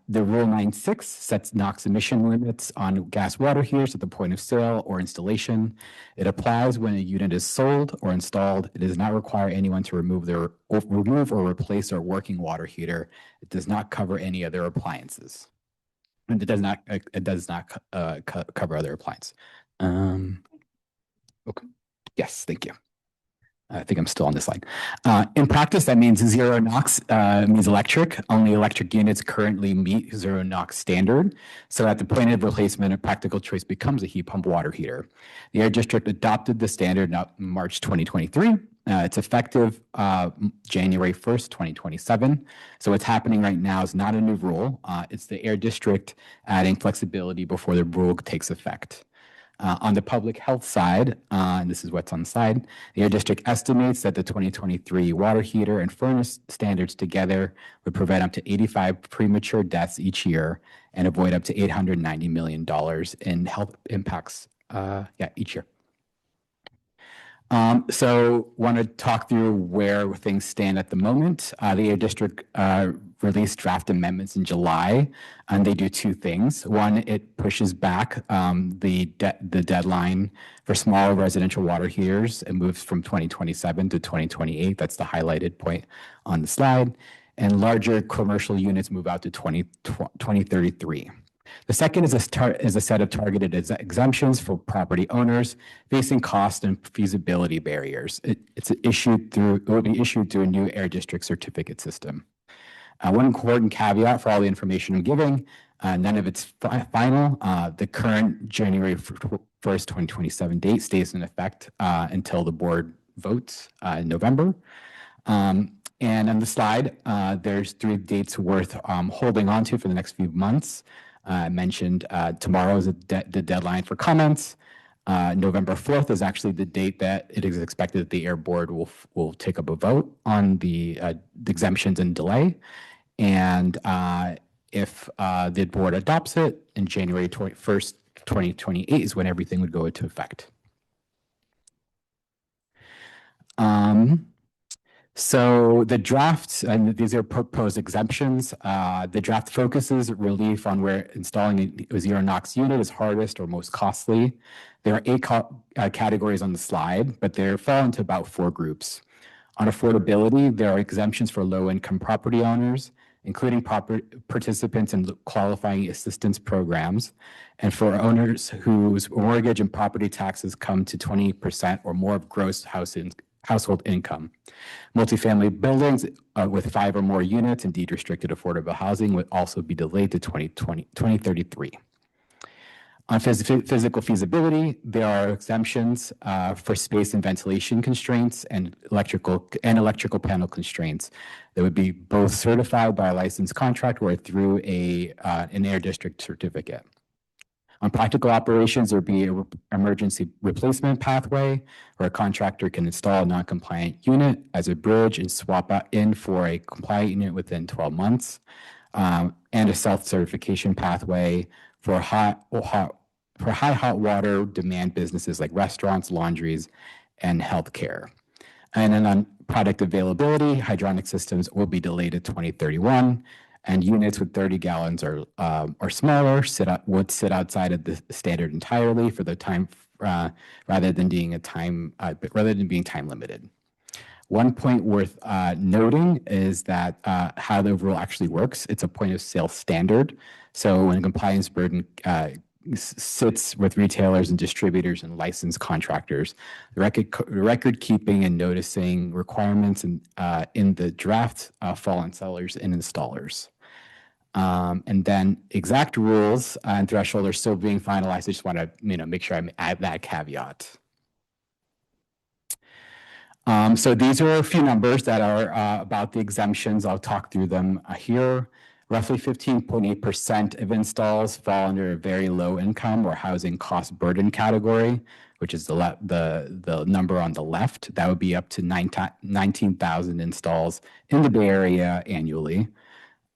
The Rule 96 sets NOx emission limits on gas water heaters at the point of sale or installation. It applies when a unit is sold or installed. It does not require anyone to remove or replace their working water heater. It does not cover any other appliances. And it does not cover other appliances. Okay. Yes, thank you. I think I'm still on this slide. In practice, that means zero NOx means electric. Only electric units currently meet zero NOx standard. So at the point of replacement, a practical choice becomes a heat pump water heater. The Air District adopted the standard in March 2023. It's effective January 1st, 2027. So what's happening right now is not a new rule. It's the Air District adding flexibility before the rule takes effect. On the public health side, and this is what's on the slide, the Air District estimates that the 2023 water heater and furnace standards together would prevent up to 85 premature deaths each year and avoid up to $890 million in health impacts each year. So want to talk through where things stand at the moment. The Air District released draft amendments in July, and they do two things. One, it pushes back the deadline for small residential water heaters. It moves from 2027 to 2028. That's the highlighted point on the slide. And larger commercial units move out to 2033. The second is a set of targeted exemptions for property owners facing cost and feasibility barriers. It will be issued through a new Air District certificate system. One important caveat for all the information I'm giving, none of it's final. The current January 1st, 2027 date stays in effect until the board votes in November. And on the slide, there's 3 dates worth holding on to for the next few months. I mentioned tomorrow is the deadline for comments. November 4th is actually the date that it is expected that the Air Board will take up a vote on the exemptions and delay. And if the board adopts it in January 1st, 2028 is when everything would go into effect. So the draft, and these are proposed exemptions, the draft focuses relief on where installing a zero NOx unit is hardest or most costly. There are 8 categories on the slide, but they fall into about 4 groups. On affordability, there are exemptions for low-income property owners, including participants in qualifying assistance programs, and for owners whose mortgage and property taxes come to 20% or more of gross household income. Multifamily buildings with 5 or more units and deed-restricted affordable housing would also be delayed to 2033. On physical feasibility, there are exemptions for space and ventilation constraints and electrical panel constraints that would be both certified by a licensed contractor or through an Air District certificate. On practical operations, there would be an emergency replacement pathway where a contractor can install a non-compliant unit as a bridge and swap in for a compliant unit within 12 months, and a self-certification pathway for high hot water demand businesses like restaurants, laundries, and healthcare. And then on product availability, hydronic systems will be delayed to 2031. And units with 30 gallons or smaller would sit outside of the standard entirely for the time, rather than being time limited. One point worth noting is that how the rule actually works. It's a point of sale standard. So when a compliance burden sits with retailers and distributors and licensed contractors, the record keeping and noticing requirements in the draft fall on sellers and installers. And then exact rules and threshold are still being finalized. I just want to make sure I add that caveat. So these are a few numbers that are about the exemptions. I'll talk through them here. Roughly 15.8% of installs fall under a very low income or housing cost burden category, which is the number on the left. That would be up to 19,000 installs in the Bay Area annually.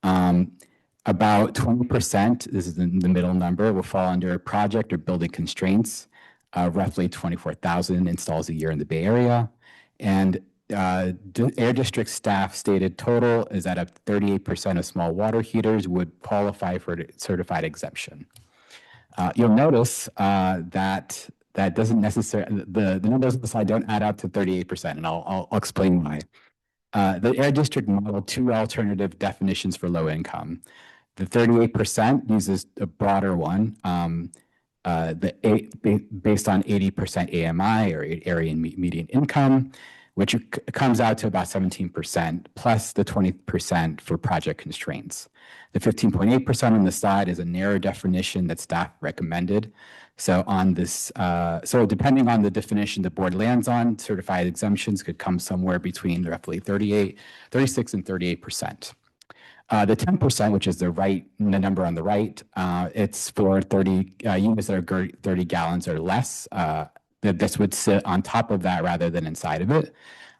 About 20%, this is the middle number, will fall under project or building constraints, roughly 24,000 installs a year in the Bay Area. And Air District staff stated total is that up 38% of small water heaters would qualify for certified exemption. You'll notice that doesn't necessarily, the numbers on the slide don't add up to 38%, and I'll explain why. The Air District modeled two alternative definitions for low income. The 38% uses a broader one, based on 80% AMI or area median income, which comes out to about 17%, plus the 20% for project constraints. The 15.8% on the side is a narrow definition that staff recommended. So on this, so depending on the definition the board lands on, certified exemptions could come somewhere between roughly 36 and 38%. The 10%, which is the number on the right, it's for 30 units that are 30 gallons or less. This would sit on top of that rather than inside of it.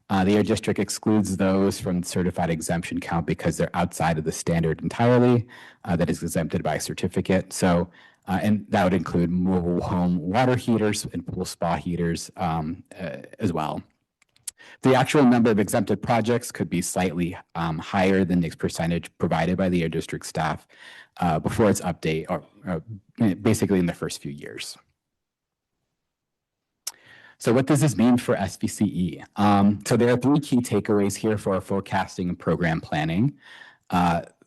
The Air District excludes those from certified exemption count because they're outside of the standard entirely that is exempted by a certificate. So, and that would include mobile home water heaters and pool spa heaters as well. The actual number of exempted projects could be slightly higher than the percentage provided by the Air District staff before its update, or basically in the first few years. So what does this mean for SVCE? So there are three key takeaways here for our forecasting and program planning.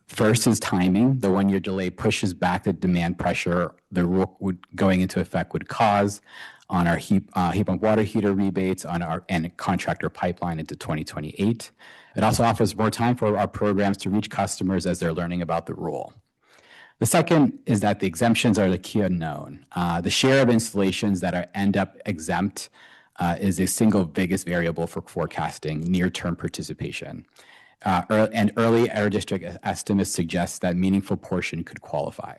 First is timing. The one-year delay pushes back the demand pressure the rule going into effect would cause on our heat pump water heater rebates on our and contractor pipeline into 2028. It also offers more time for our programs to reach customers as they're learning about the rule. The second is that the exemptions are the key unknown. The share of installations that end up exempt is the single biggest variable for forecasting near-term participation. And early Air District estimates suggest that meaningful portion could qualify.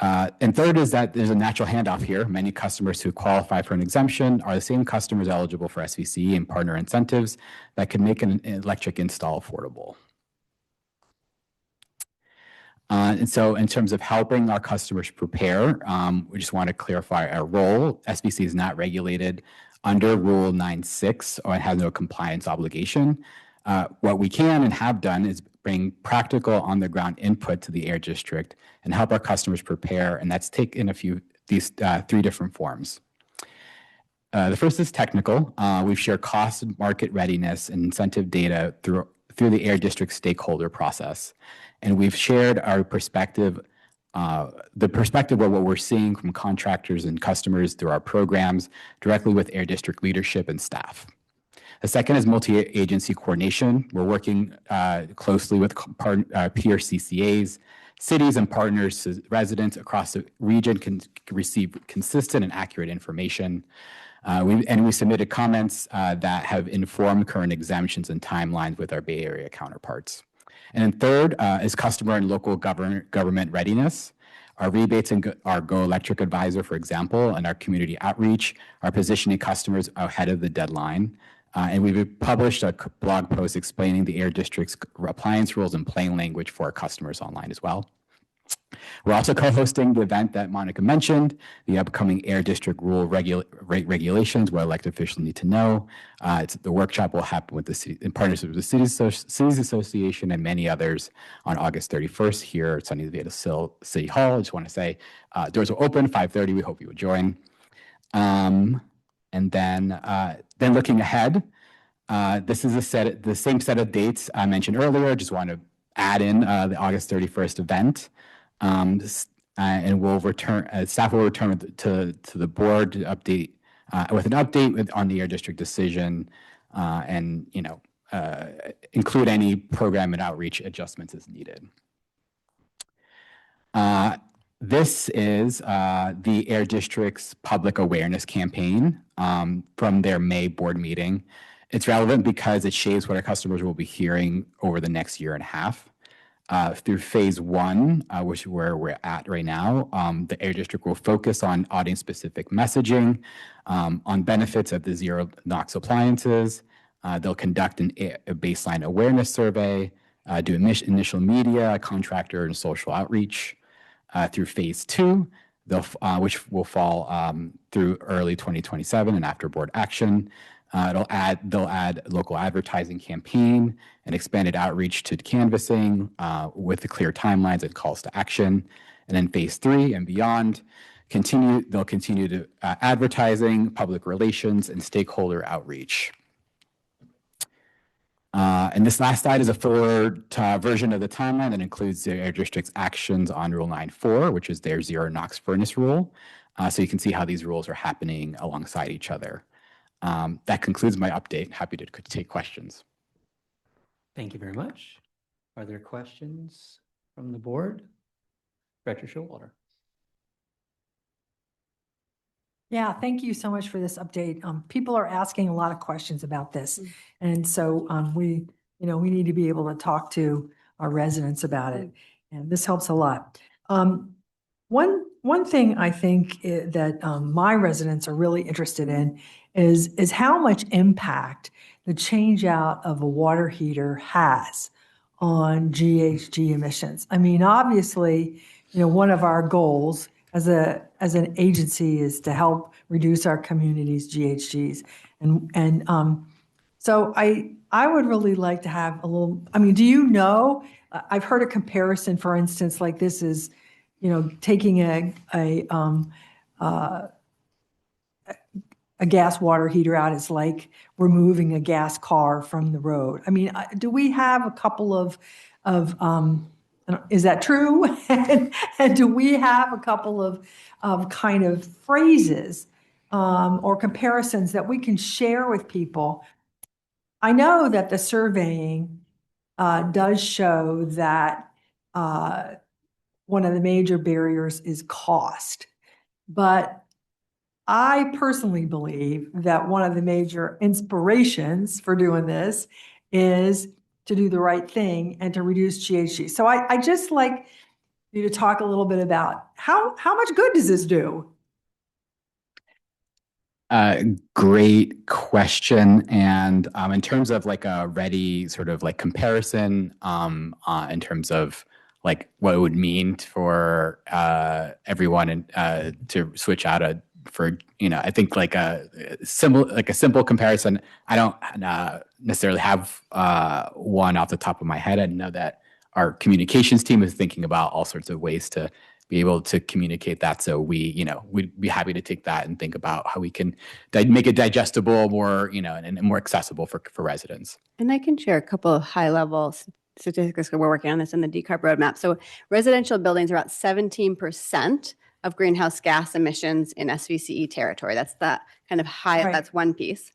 And third is that there's a natural handoff here. Many customers who qualify for an exemption are the same customers eligible for SVCE and partner incentives that can make an electric install affordable. And so in terms of helping our customers prepare, we just want to clarify our role. SVCE is not regulated under Rule 9.6 or has no compliance obligation. What we can and have done is bring practical on-the-ground input to the Air District and help our customers prepare, and that's taken these three different forms. The first is technical. We've shared cost and market readiness and incentive data through the Air District stakeholder process. And we've shared our perspective, the perspective of what we're seeing from contractors and customers through our programs directly with Air District leadership and staff. The second is multi-agency coordination. We're working closely with peer CCAs, cities and partners so residents across the region can receive consistent and accurate information. We submitted comments that have informed current exemptions and timelines with our Bay Area counterparts. And then third is customer and local government readiness. Our rebates and our Go Electric Advisor, for example, and our community outreach are positioning customers ahead of the deadline. And we've published a blog post explaining the Air District's appliance rules in plain language for our customers online as well. We're also co-hosting the event that Monica mentioned, the upcoming Air District Rule regulations, what elected officials need to know. The workshop will happen with the city, in partnership with the Cities Association and many others on August 31st here at Sunny Vista City Hall. I just want to say doors will open 5:30. We hope you will join. And then looking ahead, this is the same set of dates I mentioned earlier. Just want to add in the August 31st event. And we'll return, staff will return to the board to update with an update on the Air District decision and include any program and outreach adjustments as needed. This is the Air District's public awareness campaign from their May board meeting. It's relevant because it shapes what our customers will be hearing over the next year and a half. Through phase one, which is where we're at right now, the Air District will focus on audience-specific messaging, on benefits of the zero NOx appliances. They'll conduct a baseline awareness survey, do initial media, contractor, and social outreach. Through phase two, which will fall through early 2027 and after board action. They'll add local advertising campaign and expanded outreach to canvassing with the clear timelines and calls to action. And then phase three and beyond, they'll continue to advertising, public relations, and stakeholder outreach. And this last slide is a forward version of the timeline that includes the Air District's actions on Rule 9.4, which is their zero NOx furnace rule. So you can see how these rules are happening alongside each other. That concludes my update. Happy to take questions.
Thank you very much. Are there questions from the board? Director Showalter.
Yeah, thank you so much for this update. People are asking a lot of questions about this. And so we need to be able to talk to our residents about it. And this helps a lot. One thing I think that my residents are really interested in is how much impact the change out of a water heater has on GHG emissions. I mean, obviously, one of our goals as an agency is to help reduce our community's GHGs. And so I would really like to have a little, I mean, do you know, I've heard a comparison, for instance, like this is, taking a gas water heater out is like removing a gas car from the road. I mean, do we have a couple of is that true? And do we have a couple of kind of phrases or comparisons that we can share with people? I know that the surveying does show that one of the major barriers is cost, but I personally believe that one of the major inspirations for doing this is to do the right thing and to reduce GHG. So I just like you to talk a little bit about how much good does this do?
Great question. And in terms of like a ready sort of like comparison, in terms of like what it would mean for everyone to switch out I think like a simple comparison. I don't necessarily have one off the top of my head. I know that our communications team is thinking about all sorts of ways to be able to communicate that. So we'd be happy to take that and think about how we can make it digestible, more, and more accessible for residents.
And I can share a couple of high-level statistics. We're working on this in the decarb roadmap. So residential buildings are about 17% of greenhouse gas emissions in SVCE territory. That's the kind of high, that's one piece.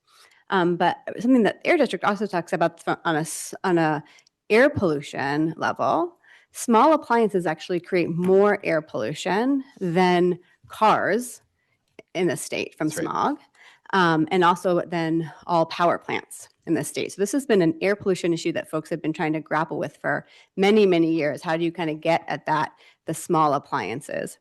But something that Air District also talks about on a air pollution level, small appliances actually create more air pollution than cars in the state from smog, and also than all power plants in the state. So this has been an air pollution issue that folks have been trying to grapple with for many, many years. How do you kind of get at the small appliances?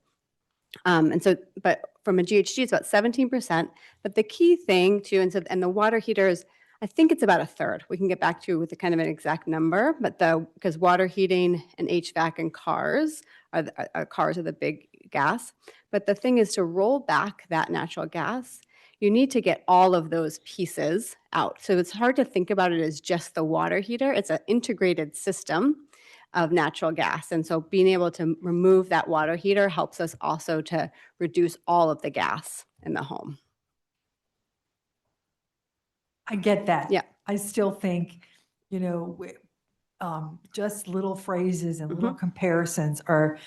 But from a GHG, it's about 17%. But the key thing too, and the water heaters, I think it's about a third. We can get back to you with a kind of an exact number, but because water heating and HVAC and cars are the big gas. But the thing is, to roll back that natural gas, you need to get all of those pieces out. So it's hard to think about it as just the water heater. It's an integrated system of natural gas. And so being able to remove that water heater helps us also to reduce all of the gas in the home.
I get that.
Yeah.
I still think, just little phrases and little comparisons are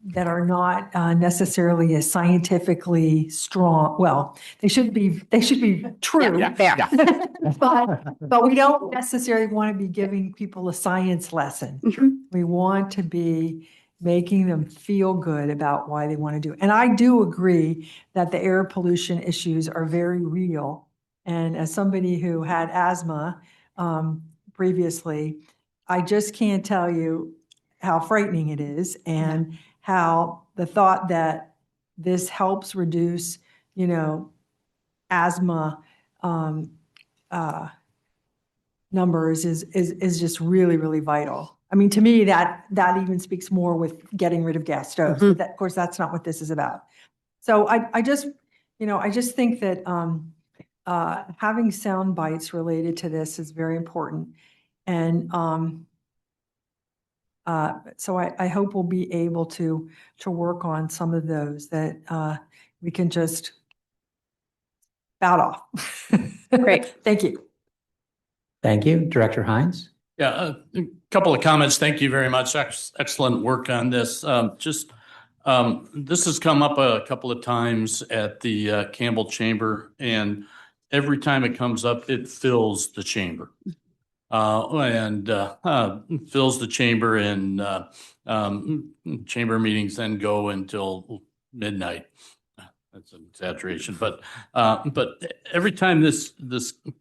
that are not necessarily as scientifically strong. Well, they should be true.
Yeah.
But we don't necessarily want to be giving people a science lesson. We want to be making them feel good about why they want to do it. And I do agree that the air pollution issues are very real. And as somebody who had asthma previously, I just can't tell you how frightening it is and how the thought that this helps reduce, asthma numbers is just really, really vital. I mean, to me, that even speaks more with getting rid of gas stoves, but of course, that's not what this is about. So I just think that having sound bites related to this is very important. And so I hope we'll be able to work on some of those that we can just bout off.
Great.
Thank you.
Thank you. Director Hines?
Yeah, a couple of comments. Thank you very much. Excellent work on this. This has come up a couple of times at the Campbell Chamber, and every time it comes up, it fills the chamber. Fills the chamber, and chamber meetings then go until midnight. That's an exaggeration, but every time this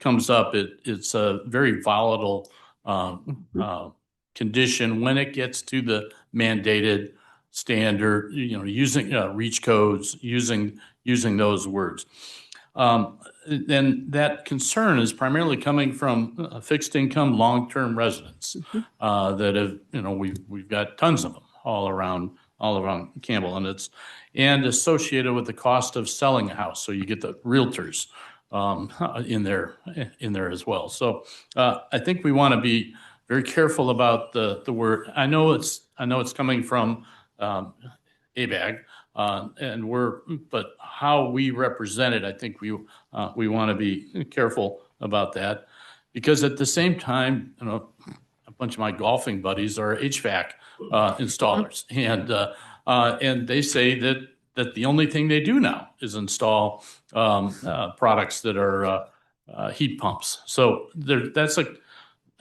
comes up, it's a very volatile condition when it gets to the mandated standard. Using reach codes, using those words. Then that concern is primarily coming from fixed income long-term residents that have, we've got tons of them all around Campbell, and associated with the cost of selling a house. So you get the realtors in there as well. So I think we want to be very careful about the word. I know it's coming from ABAG, but how we represent it, I think we want to be careful about that, because at the same time, a bunch of my golfing buddies are HVAC installers, and they say that the only thing they do now is install products that are heat pumps. So there's a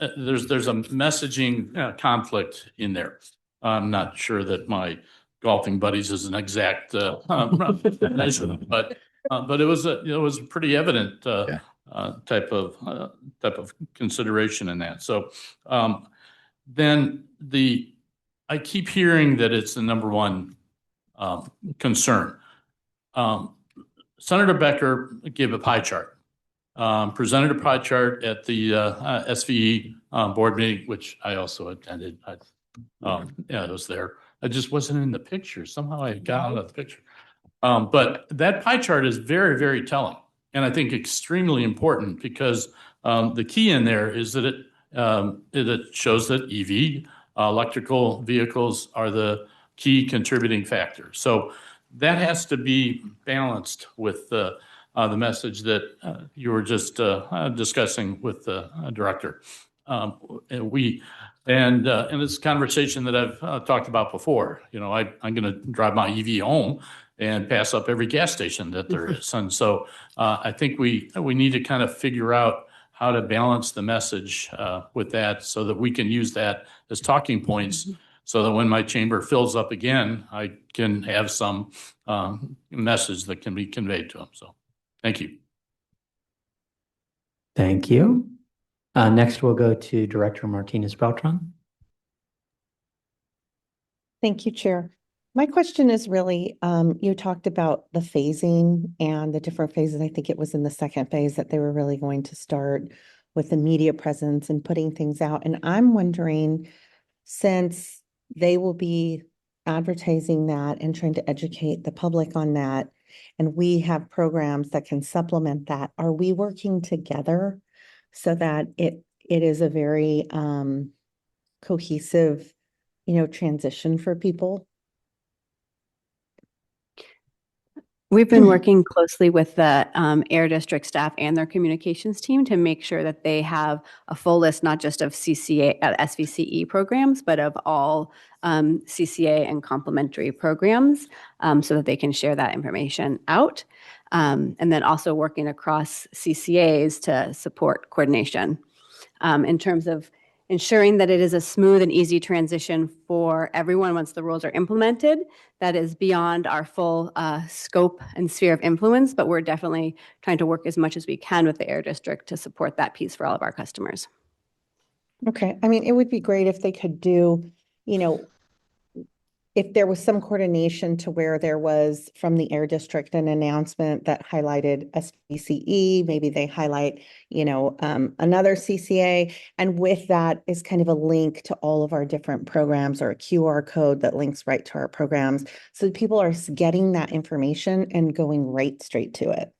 messaging conflict in there. I'm not sure that my golfing buddies is an exact measure, but it was pretty evident type of consideration in that. So then I keep hearing that it's the number one concern. Senator Becker gave a pie chart, presented a pie chart at the SVE board meeting, which I also attended. I was there. I just wasn't in the picture. Somehow I got out of the picture. But that pie chart is very, very telling, and I think extremely important, because the key in there is that it shows that EV, electrical vehicles, are the key contributing factor. So that has to be balanced with the message that you were just discussing with the director. And it's a conversation that I've talked about before. I'm going to drive my EV home and pass up every gas station that there is. And so I think we need to kind of figure out how to balance the message with that, so that we can use that as talking points, so that when my chamber fills up again, I can have some message that can be conveyed to them. So thank you.
Thank you. Next, we'll go to Director Martinez Beltran.
Thank you, Chair. My question is really, you talked about the phasing and the different phases. I think it was in the second phase that they were really going to start with the media presence and putting things out. And I'm wondering, since they will be advertising that and trying to educate the public on that, and we have programs that can supplement that, are we working together so that it is a very cohesive, transition for people?
We've been working closely with the Air District staff and their communications team to make sure that they have a full list, not just of SVCE programs, but of all CCA and complementary programs, so that they can share that information out. And then also working across CCAs to support coordination. In terms of ensuring that it is a smooth and easy transition for everyone once the rules are implemented, that is beyond our full scope and sphere of influence, but we're definitely trying to work as much as we can with the Air District to support that piece for all of our customers.
Okay, I mean, it would be great if they could do, you know, if there was some coordination to where there was from the Air District an announcement that highlighted SVCE, maybe they highlight, another CCA, and with that is kind of a link to all of our different programs or a QR code that links right to our programs. So people are getting that information and going right straight to it.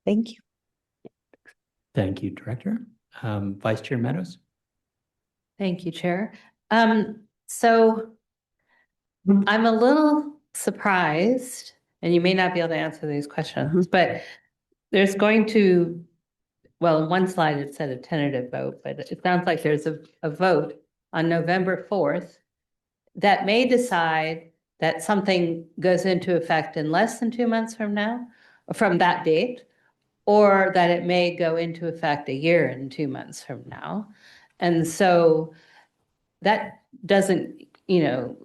Thank you.
Thank you, Director. Vice Chair Meadows?
Thank you, Chair. So I'm a little surprised, and you may not be able to answer these questions, but there's going to, well, in one slide it said a tentative vote, but it sounds like there's a vote on November 4th that may decide that something goes into effect in less than 2 months from now, from that date, or that it may go into effect a year and 2 months from now. And so that doesn't, and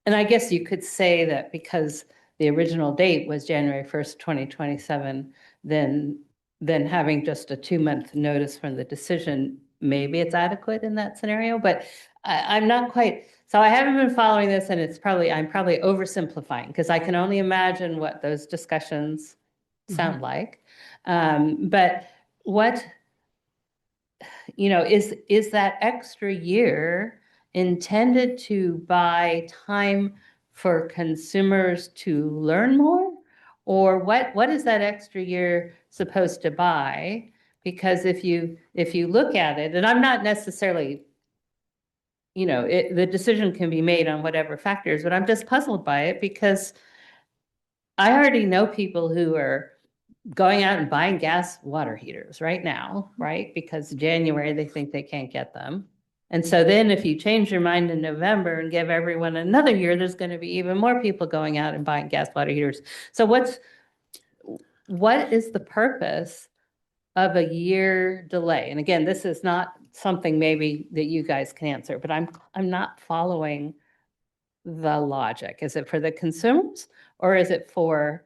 I guess you could say that because the original date was January 1st, 2027, then having just a 2-month notice from the decision, maybe it's adequate in that scenario, but I'm not quite, so I haven't been following this, and I'm probably oversimplifying because I can only imagine what those discussions sound like. But what, is that extra year intended to buy time for consumers to learn more? Or what is that extra year supposed to buy? Because if you look at it, and I'm not necessarily, the decision can be made on whatever factors, but I'm just puzzled by it because I already know people who are going out and buying gas water heaters right now, right? Because January, they think they can't get them. And so then if you change your mind in November and give everyone another year, there's going to be even more people going out and buying gas water heaters. So what is the purpose of a year delay? And again, this is not something maybe that you guys can answer, but I'm not following the logic. Is it for the consumers, or is it for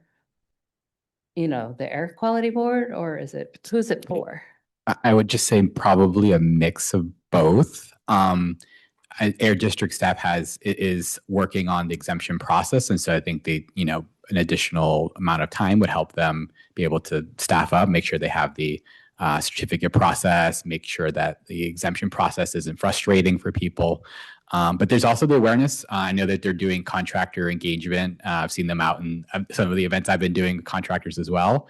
the air quality board, or who's it for?
I would just say probably a mix of both. Air District staff is working on the exemption process, and so I think an additional amount of time would help them be able to staff up, make sure they have the certificate process, make sure that the exemption process isn't frustrating for people. But there's also the awareness. I know that they're doing contractor engagement. I've seen them out in some of the events I've been doing with contractors as well.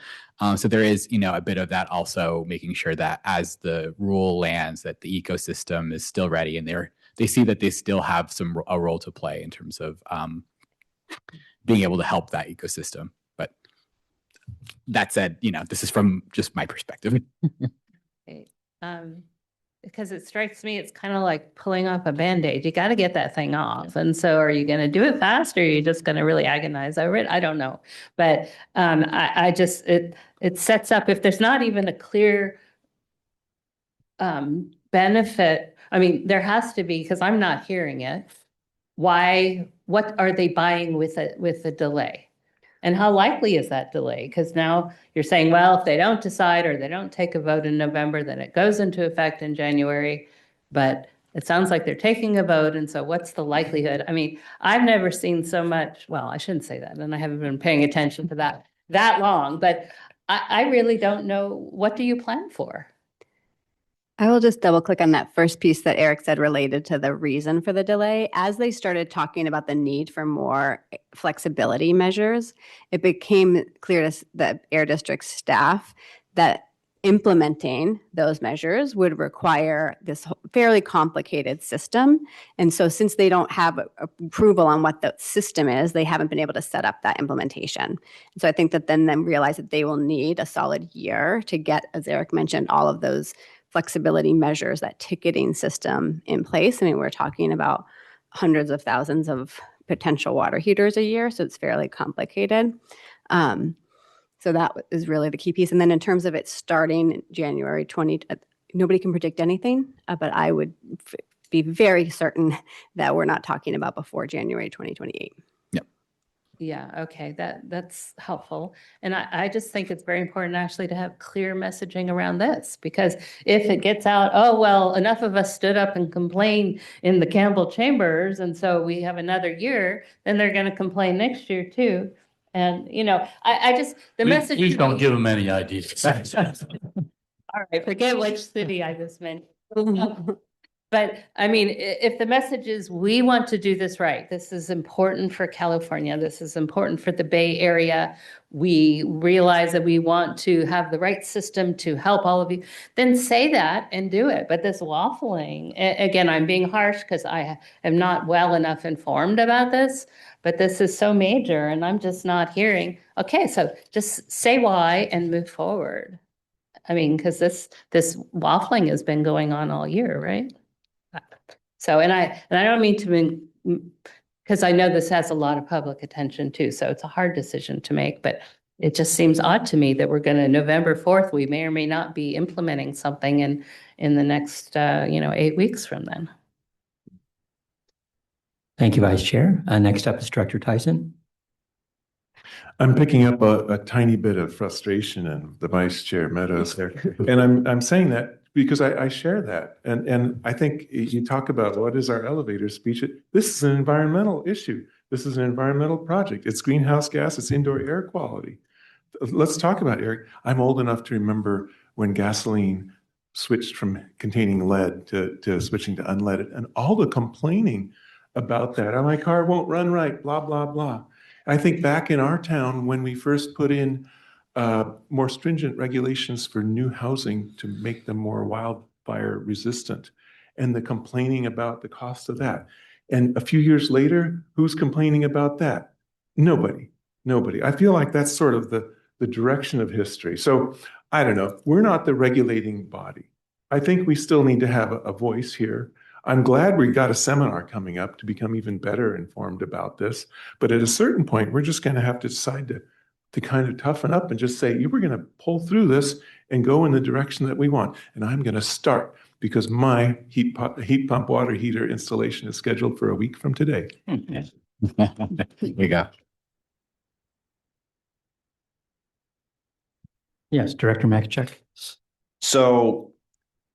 So there is, a bit of that also, making sure that as the rule lands, that the ecosystem is still ready, and they see that they still have a role to play in terms of being able to help that ecosystem. But that said, this is from just my perspective.
Okay. Because it strikes me, it's kind of like pulling off a Band-Aid. You got to get that thing off. And so are you going to do it fast, or are you just going to really agonize over it? I don't know. But it sets up, if there's not even a clear benefit, I mean, there has to be, because I'm not hearing it. What are they buying with a delay? And how likely is that delay? Because now you're saying, well, if they don't decide or they don't take a vote in November, then it goes into effect in January. But it sounds like they're taking a vote. And so what's the likelihood? I mean, I've never seen so much. Well, I shouldn't say that. And I haven't been paying attention to that long. But I really don't know. What do you plan for?
I will just double click on that first piece that Eric said related to the reason for the delay. As they started talking about the need for more flexibility measures, it became clear to the Air District staff that implementing those measures would require this fairly complicated system. And so since they don't have approval on what the system is, they haven't been able to set up that implementation. So I think that then realize that they will need a solid year to get, as Eric mentioned, all of those flexibility measures, that ticketing system in place. I mean, we're talking about hundreds of thousands of potential water heaters a year, so it's fairly complicated. So that is really the key piece. And then in terms of it starting January 20, nobody can predict anything, but I would be very certain that we're not talking about before January 2028.
Yep.
Yeah, okay, that's helpful. And I just think it's very important actually to have clear messaging around this, because if it gets out, oh, well, enough of us stood up and complained in the Campbell chambers, and so we have another year, then they're going to complain next year too. And, you know, I just, the message.
Please don't give them any ideas.
All right, forget which city I just mentioned. But I mean, if the message is we want to do this right, this is important for California, this is important for the Bay Area, we realize that we want to have the right system to help all of you, then say that and do it. But this waffling, again, I'm being harsh because I am not well enough informed about this, but this is so major and I'm just not hearing. Okay, so just say why and move forward. I mean, because this waffling has been going on all year, right? So, and I don't mean to, because I know this has a lot of public attention too, so it's a hard decision to make, but it just seems odd to me that we're going to, November 4th, we may or may not be implementing something in the next, 8 weeks from then.
Thank you, Vice Chair. Next up is Director Tyson.
I'm picking up a tiny bit of frustration in the Vice Chair Meadows there. And I'm saying that because I share that. And I think you talk about what is our elevator speech. This is an environmental issue. This is an environmental project. It's greenhouse gas, it's indoor air quality. Let's talk about air. I'm old enough to remember when gasoline switched from containing lead to switching to unleaded, and all the complaining about that. Oh, my car won't run right, blah, blah, blah. I think back in our town when we first put in more stringent regulations for new housing to make them more wildfire resistant, and the complaining about the cost of that. And a few years later, who's complaining about that? Nobody. I feel like that's sort of the direction of history. So I don't know. We're not the regulating body. I think we still need to have a voice here. I'm glad we got a seminar coming up to become even better informed about this. But at a certain point, we're just going to have to decide to kind of toughen up and just say, we're going to pull through this and go in the direction that we want. And I'm going to start because my heat pump water heater installation is scheduled for a week from today.
There you go.
Yes, Director Makachek.
So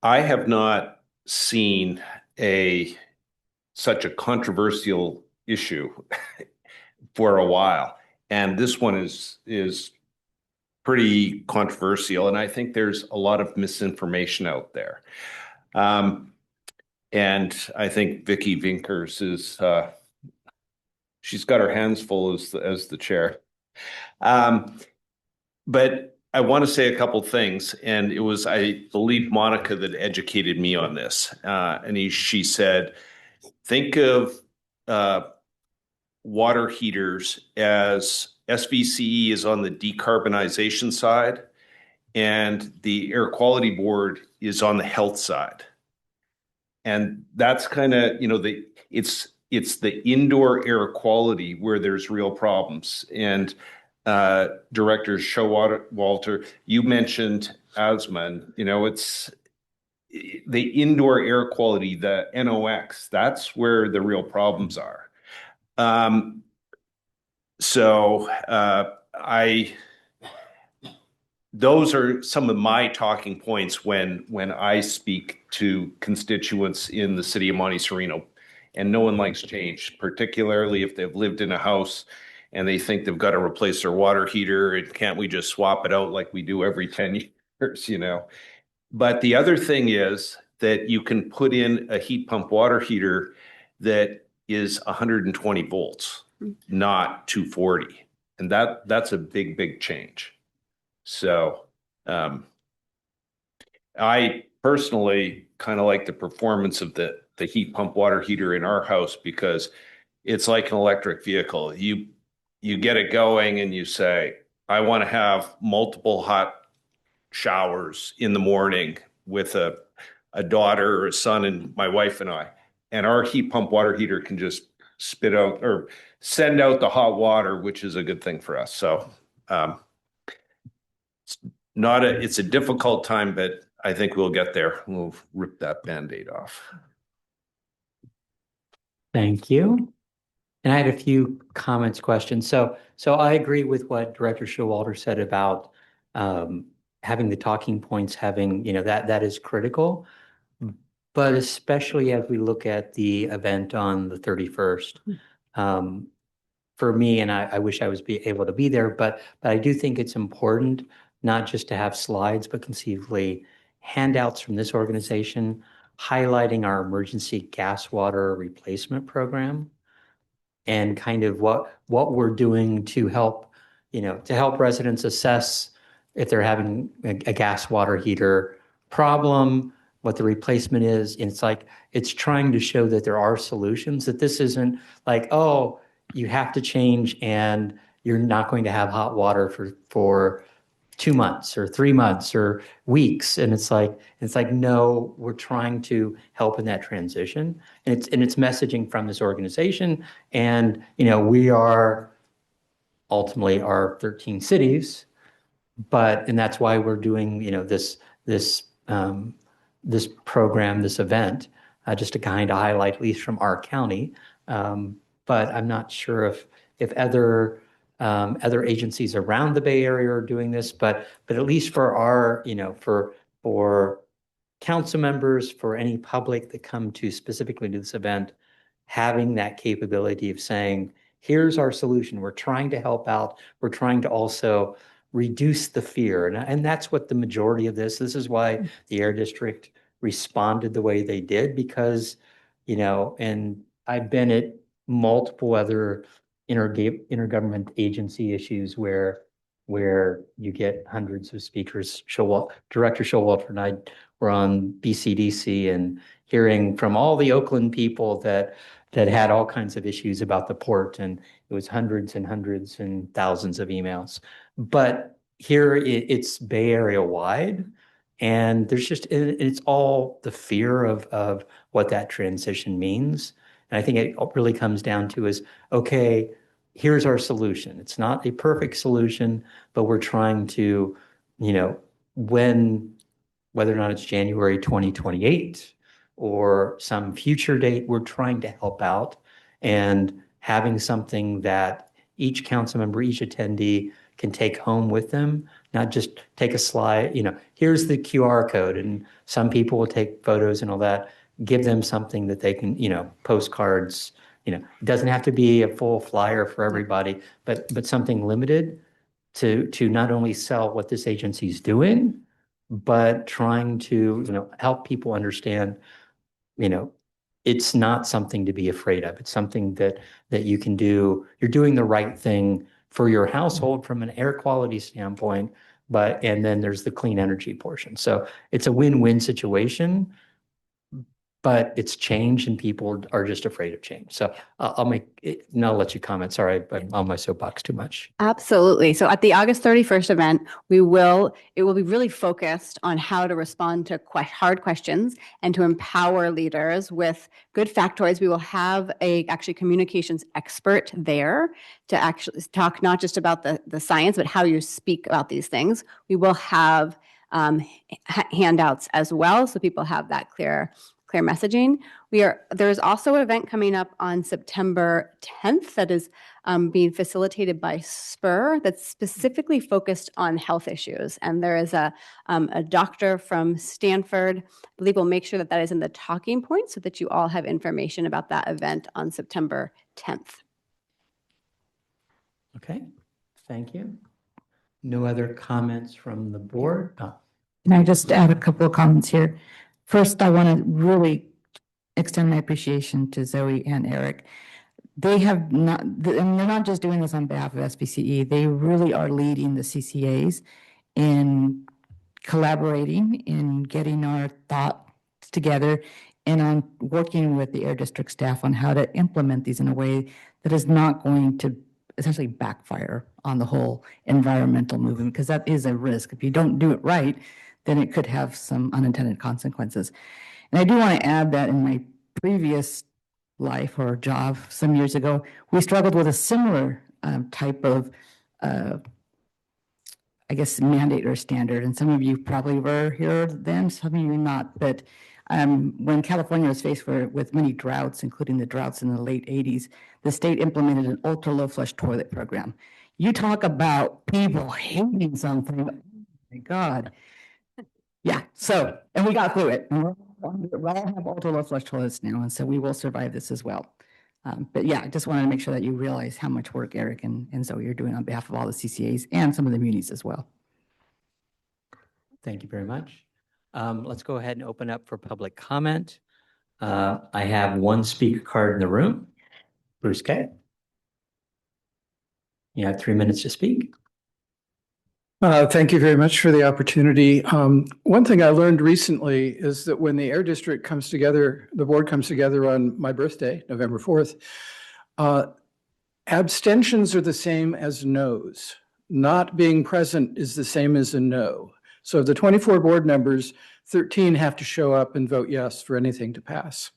I have not seen such a controversial issue for a while. And this one is pretty controversial. And I think there's a lot of misinformation out there. And I think Vicki Vinkers is, she's got her hands full as the chair. But I want to say a couple things, and it was, I believe, Monica that educated me on this. She said, think of water heaters as SVCE is on the decarbonization side, and the Air Quality Board is on the health side. And that's kind of, it's the indoor air quality where there's real problems. And Director Showalter, you mentioned asthma. It's the indoor air quality, the NOx. That's where the real problems are. Those are some of my talking points when I speak to constituents in the city of Monte Sereno. And no one likes change, particularly if they've lived in a house and they think they've got to replace their water heater, and can't we just swap it out like we do every 10 years, But the other thing is that you can put in a heat pump water heater that is 120 volts, not 240. And that's a big, big change. So I personally kind of like the performance of the heat pump water heater in our house, because it's like an electric vehicle. You get it going and you say, I want to have multiple hot showers in the morning with a daughter or a son and my wife and I. And our heat pump water heater can just spit out or send out the hot water, which is a good thing for us. So it's a difficult time, but I think we'll get there. We'll rip that Band-Aid off.
Thank you. And I had a few comments, questions. So I agree with what Director Showalter said about having the talking points, having, that is critical. But especially as we look at the event on the 31st, for me, and I wish I was able to be there, but I do think it's important not just to have slides, but conceivably handouts from this organization highlighting our emergency gas water replacement program and kind of what we're doing to help, to help residents assess if they're having a gas water heater problem, what the replacement is. And it's trying to show that there are solutions, that this isn't like, oh, you have to change and you're not going to have hot water for 2 months or 3 months or weeks. And it's like, no, we're trying to help in that transition. And it's messaging from this organization. And, we are ultimately our 13 cities, and that's why we're doing, this program, this event, just to kind of highlight, at least from our county. But I'm not sure if other agencies around the Bay Area are doing this, but at least for our, for council members, for any public that come to specifically to this event, having that capability of saying, here's our solution. We're trying to help out. We're trying to also reduce the fear. And that's what the majority of this is why the Air District responded the way they did, because, and I've been at multiple other intergovernment agency issues where you get hundreds of speakers. Director Showalter and I were on BCDC and hearing from all the Oakland people that had all kinds of issues about the port, and it was hundreds and hundreds and thousands of emails. But here it's Bay Area wide, and it's all the fear of what that transition means. And I think it really comes down to is, okay, here's our solution. It's not a perfect solution, but we're trying to, whether or not it's January 2028 or some future date, we're trying to help out, and having something that each council member, each attendee can take home with them, not just take a slide, here's the QR code, and some people will take photos and all that, give them something that they can, postcards, it doesn't have to be a full flyer for everybody, but something limited to not only sell what this agency is doing, but trying to, help people understand, it's not something to be afraid of. It's something that you can do. You're doing the right thing for your household from an air quality standpoint, and then there's the clean energy portion. So it's a win-win situation, but it's change and people are just afraid of change. So I'll let you comment. Sorry, I'm on my soapbox too much.
Absolutely. So at the August 31st event, it will be really focused on how to respond to hard questions and to empower leaders with good factoids. We will have actually communications expert there to actually talk not just about the science, but how you speak about these things. We will have handouts as well, so people have that clear messaging. There is also an event coming up on September 10th that is being facilitated by SPUR that's specifically focused on health issues. And there is a doctor from Stanford. I believe we'll make sure that is in the talking point so that you all have information about that event on September 10th.
Okay, thank you. No other comments from the board? Oh.
Can I just add a couple of comments here? First, I want to really extend my appreciation to Zoe and Eric. They have not, and they're not just doing this on behalf of SVCE, they really are leading the CCAs in collaborating, in getting our thoughts together, and on working with the Air District staff on how to implement these in a way that is not going to essentially backfire on the whole environmental movement, because that is a risk. If you don't do it right, then it could have some unintended consequences. And I do want to add that in my previous life or job some years ago, we struggled with a similar type of, mandate or standard. And some of you probably were here then, some of you not. But When California was faced with many droughts, including the droughts in the late 80s, the state implemented an ultra-low flush toilet program. You talk about people hating something. Oh my God. Yeah, so, and we got through it. And we all have ultra-low flush toilets now, and so we will survive this as well. But yeah, I just wanted to make sure that you realize how much work Eric and Zoe are doing on behalf of all the CCAs and some of the munis as well.
Thank you very much. Let's go ahead and open up for public comment. I have one speaker card in the room. Bruce K. You have 3 minutes to speak.
Thank you very much for the opportunity. One thing I learned recently is that when the Air District comes together, the board comes together on my birthday, November 4th, abstentions are the same as no's. Not being present is the same as a no. So of the 24 board members, 13 have to show up and vote yes for anything to pass.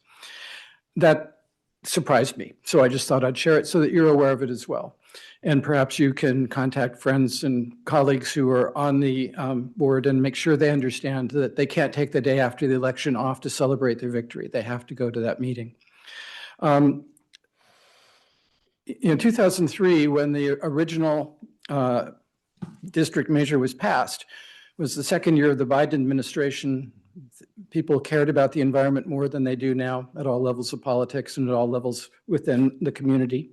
That surprised me. So I just thought I'd share it so that you're aware of it as well. And perhaps you can contact friends and colleagues who are on the board and make sure they understand that they can't take the day after the election off to celebrate their victory. They have to go to that meeting. In 2003, when the original district measure was passed, was the second year of the Biden administration. People cared about the environment more than they do now at all levels of politics and at all levels within the community.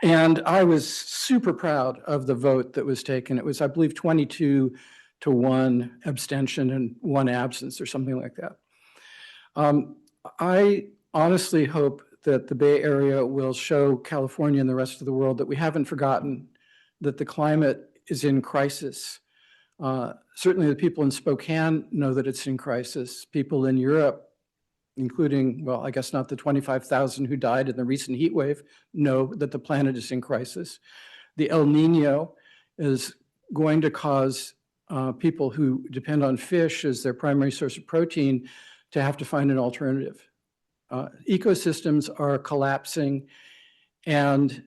And I was super proud of the vote that was taken. It was, I believe, 22-1 abstention and 1 absence or something like that. I honestly hope that the Bay Area will show California and the rest of the world that we haven't forgotten that the climate is in crisis. Certainly the people in Spokane know that it's in crisis. People in Europe, including, well, I guess not the 25,000 who died in the recent heat wave, know that the planet is in crisis. The El Nino is going to cause people who depend on fish as their primary source of protein to have to find an alternative. Ecosystems are collapsing. And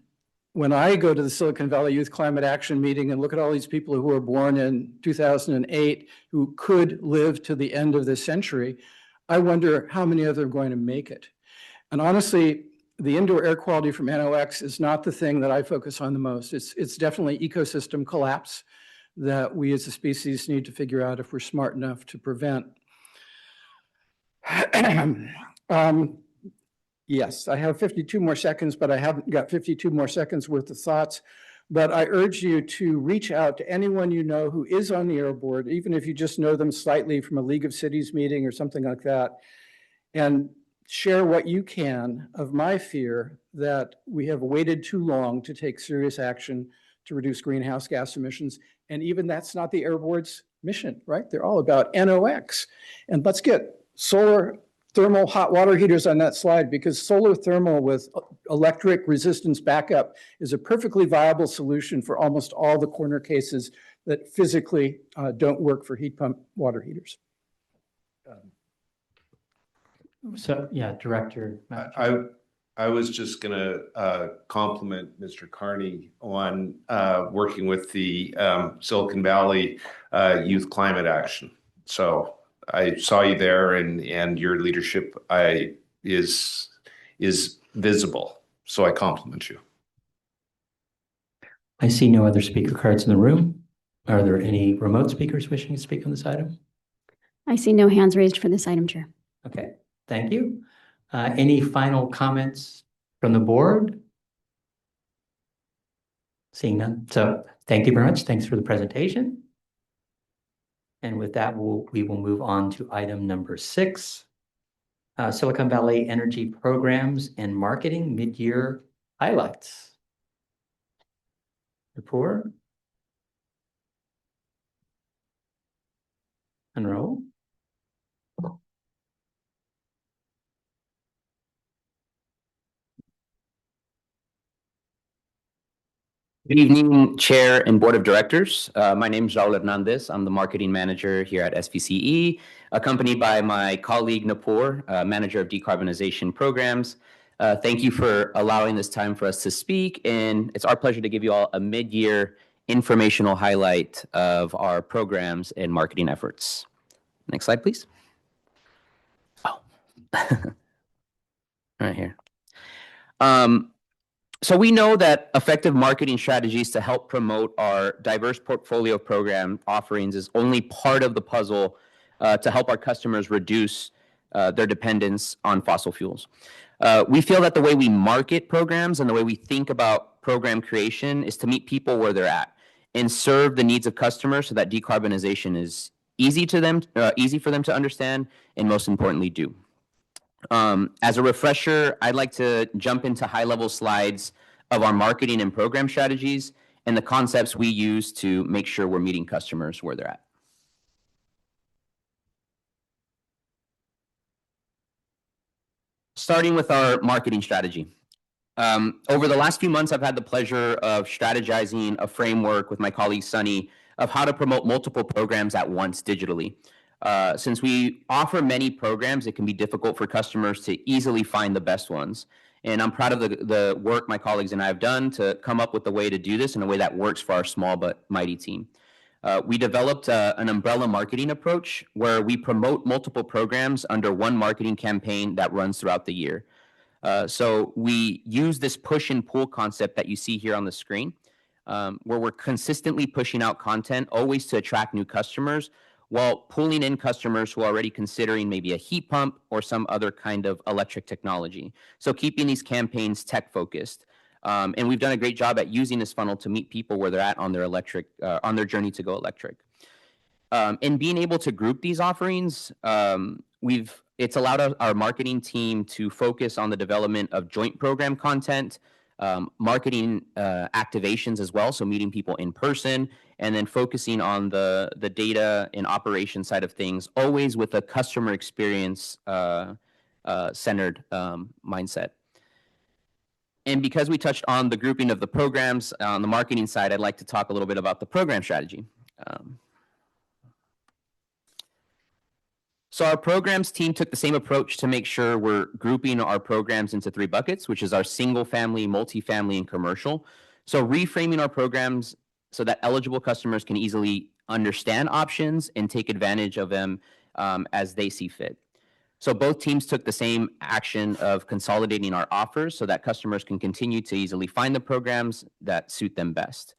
when I go to the Silicon Valley Youth Climate Action meeting and look at all these people who were born in 2008 who could live to the end of this century, I wonder how many of them are going to make it. And honestly, the indoor air quality from NOx is not the thing that I focus on the most. It's definitely ecosystem collapse that we as a species need to figure out if we're smart enough to prevent. Yes, I have 52 more seconds, but I haven't got 52 more seconds worth of thoughts. But I urge you to reach out to anyone you know who is on the air board, even if you just know them slightly from a League of Cities meeting or something like that, and share what you can of my fear that we have waited too long to take serious action to reduce greenhouse gas emissions. And even that's not the air board's mission, right? They're all about NOx. And let's get solar thermal hot water heaters on that slide, because solar thermal with electric resistance backup is a perfectly viable solution for almost all the corner cases that physically don't work for heat pump water heaters.
So, yeah, Director.
I was just going to compliment Mr. Carney on working with the Silicon Valley Youth Climate Action. So I saw you there, and your leadership is visible. So I compliment you.
I see no other speaker cards in the room. Are there any remote speakers wishing to speak on this item?
I see no hands raised for this item, Chair.
Okay, thank you. Any final comments from the board? Seeing none. So thank you very much. Thanks for the presentation. And with that, we will move on to item number 6, Silicon Valley Energy Programs and Marketing Mid-Year Highlights. Report. Enroll.
Good evening, Chair and Board of Directors. My name is Raul Hernandez. I'm the Marketing Manager here at SVCE, accompanied by my colleague Napur, Manager of Decarbonization Programs. Thank you for allowing this time for us to speak, and it's our pleasure to give you all a mid-year informational highlight of our programs and marketing efforts. Next slide, please. Right here. So we know that effective marketing strategies to help promote our diverse portfolio of program offerings is only part of the puzzle to help our customers reduce their dependence on fossil fuels. We feel that the way we market programs and the way we think about program creation is to meet people where they're at and serve the needs of customers so that decarbonization is easy for them to understand and most importantly do. As a refresher, I'd like to jump into high-level slides of our marketing and program strategies and the concepts we use to make sure we're meeting customers where they're at. Starting with our marketing strategy. Over the last few months, I've had the pleasure of strategizing a framework with my colleague Sunny of how to promote multiple programs at once digitally. Since we offer many programs, it can be difficult for customers to easily find the best ones. And I'm proud of the work my colleagues and I have done to come up with a way to do this in a way that works for our small but mighty team. We developed an umbrella marketing approach where we promote multiple programs under one marketing campaign that runs throughout the year. So we use this push and pull concept that you see here on the screen, where we're consistently pushing out content, always to attract new customers, while pulling in customers who are already considering maybe a heat pump or some other kind of electric technology. So keeping these campaigns tech-focused. And we've done a great job at using this funnel to meet people where they're at on their journey to go electric. And being able to group these offerings, it's allowed our marketing team to focus on the development of joint program content, marketing activations as well, so meeting people in person, and then focusing on the data and operation side of things, always with a customer experience centered mindset. And because we touched on the grouping of the programs on the marketing side, I'd like to talk a little bit about the program strategy. So our programs team took the same approach to make sure we're grouping our programs into 3 buckets, which is our single family, multifamily, and commercial. So reframing our programs so that eligible customers can easily understand options and take advantage of them as they see fit. So both teams took the same action of consolidating our offers so that customers can continue to easily find the programs that suit them best.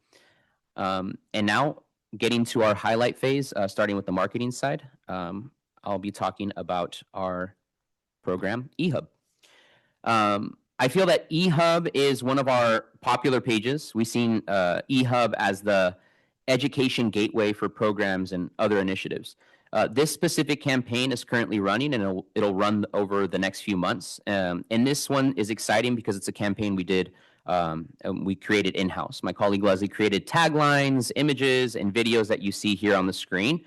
And now getting to our highlight phase, starting with the marketing side. I'll be talking about our program, eHub. I feel that eHub is one of our popular pages. We've seen eHub as the education gateway for programs and other initiatives. This specific campaign is currently running, and it'll run over the next few months. And this one is exciting because it's a campaign we created in-house. My colleague Leslie created taglines, images, and videos that you see here on the screen.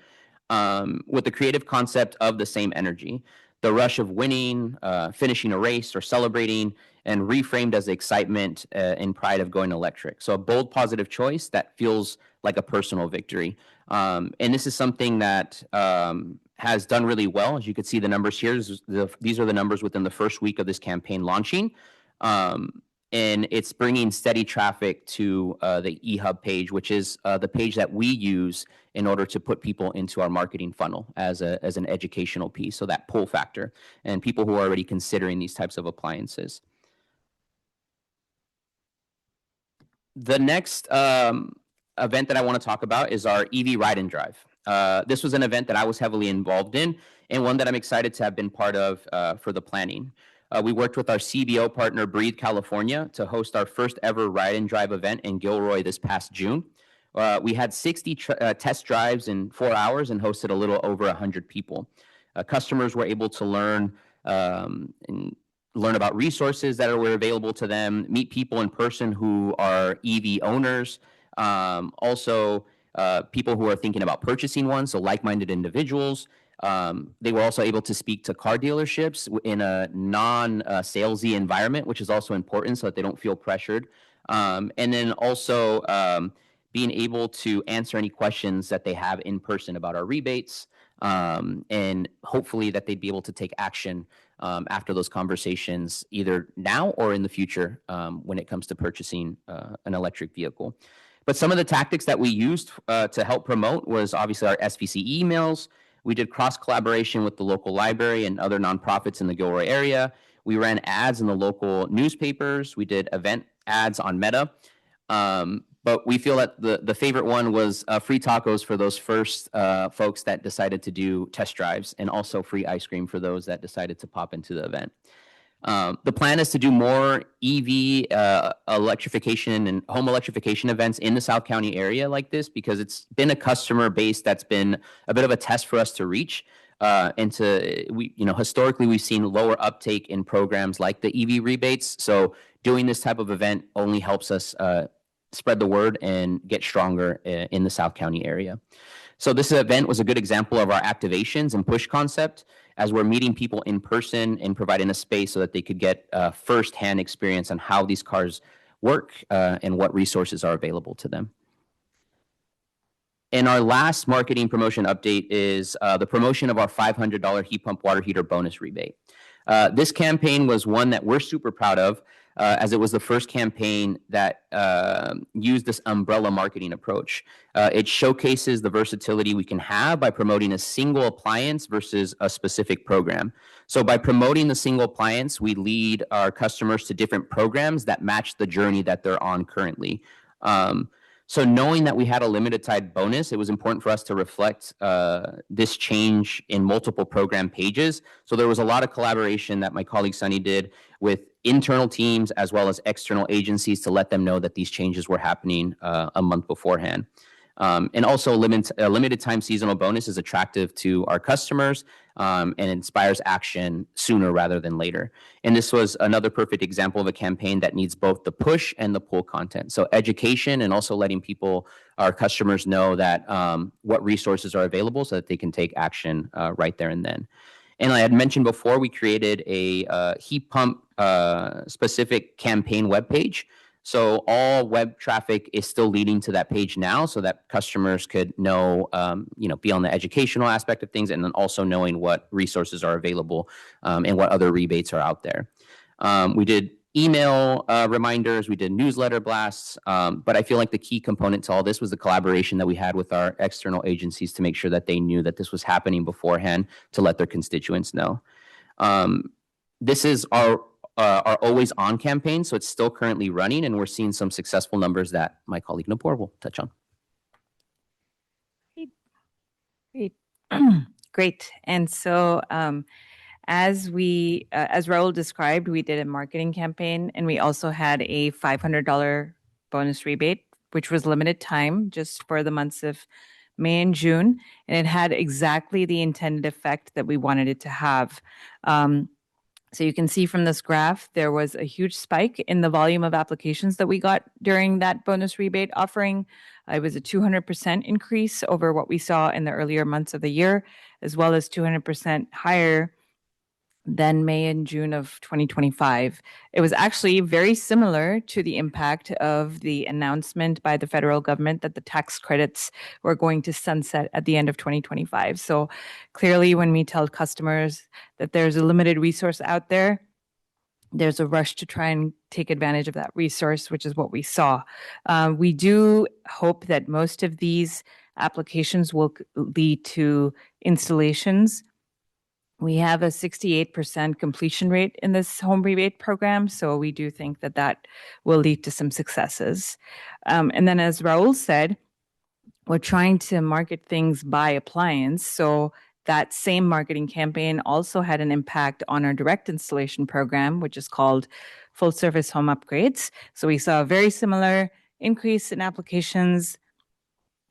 With the creative concept of the same energy, the rush of winning, finishing a race, or celebrating, and reframed as the excitement and pride of going electric. So a bold, positive choice that feels like a personal victory. And this is something that has done really well. As you can see the numbers here, these are the numbers within the first week of this campaign launching. And it's bringing steady traffic to the eHub page, which is the page that we use in order to put people into our marketing funnel as an educational piece, so that pull factor, and people who are already considering these types of appliances. The next event that I want to talk about is our EV Ride and Drive. This was an event that I was heavily involved in, and one that I'm excited to have been part of for the planning. We worked with our CBO partner, Breathe California, to host our first ever Ride and Drive event in Gilroy this past June. We had 60 test drives in 4 hours and hosted a little over 100 people. Customers were able to learn about resources that were available to them, meet people in person who are EV owners, also people who are thinking about purchasing one, so like-minded individuals. They were also able to speak to car dealerships in a non-salesy environment, which is also important so that they don't feel pressured. And then also being able to answer any questions that they have in person about our rebates, and hopefully that they'd be able to take action after those conversations, either now or in the future when it comes to purchasing an electric vehicle. But some of the tactics that we used to help promote was obviously our SVCE emails. We did cross collaboration with the local library and other nonprofits in the Gilroy area. We ran ads in the local newspapers. We did event ads on Meta. But we feel that the favorite one was free tacos for those first folks that decided to do test drives, and also free ice cream for those that decided to pop into the event. The plan is to do more EV electrification and home electrification events in the South County area like this, because it's been a customer base that's been a bit of a test for us to reach. Historically, we've seen lower uptake in programs like the EV rebates. So doing this type of event only helps us spread the word and get stronger in the South County area. So this event was a good example of our activations and push concept, as we're meeting people in person and providing a space so that they could get firsthand experience on how these cars work and what resources are available to them. And our last marketing promotion update is the promotion of our $500 heat pump water heater bonus rebate. This campaign was one that we're super proud of, as it was the first campaign that used this umbrella marketing approach. It showcases the versatility we can have by promoting a single appliance versus a specific program. So by promoting the single appliance, we lead our customers to different programs that match the journey that they're on currently. So knowing that we had a limited time bonus, it was important for us to reflect this change in multiple program pages. So there was a lot of collaboration that my colleague Sunny did with internal teams as well as external agencies to let them know that these changes were happening a month beforehand. And also a limited time seasonal bonus is attractive to our customers and inspires action sooner rather than later. And this was another perfect example of a campaign that needs both the push and the pull content. So education and also letting people, our customers, know that what resources are available so that they can take action right there and then. And I had mentioned before, we created a heat pump specific campaign webpage. So all web traffic is still leading to that page now, so that customers could know, be on the educational aspect of things, and then also knowing what resources are available and what other rebates are out there. We did email reminders, we did newsletter blasts, but I feel like the key component to all this was the collaboration that we had with our external agencies to make sure that they knew that this was happening beforehand to let their constituents know. This is our always on campaign, so it's still currently running, and we're seeing some successful numbers that my colleague Nopur will touch on.
Great. Great. And so as Raul described, we did a marketing campaign, and we also had a $500 bonus rebate, which was limited time just for the months of May and June, and it had exactly the intended effect that we wanted it to have. So you can see from this graph, there was a huge spike in the volume of applications that we got during that bonus rebate offering. It was a 200% increase over what we saw in the earlier months of the year, as well as 200% higher than May and June of 2025. It was actually very similar to the impact of the announcement by the federal government that the tax credits were going to sunset at the end of 2025. So clearly, when we tell customers that there's a limited resource out there, there's a rush to try and take advantage of that resource, which is what we saw. We do hope that most of these applications will lead to installations. We have a 68% completion rate in this home rebate program, so we do think that that will lead to some successes. And then, as Raul said, we're trying to market things by appliance. So that same marketing campaign also had an impact on our direct installation program, which is called Full Service Home Upgrades. So we saw a very similar increase in applications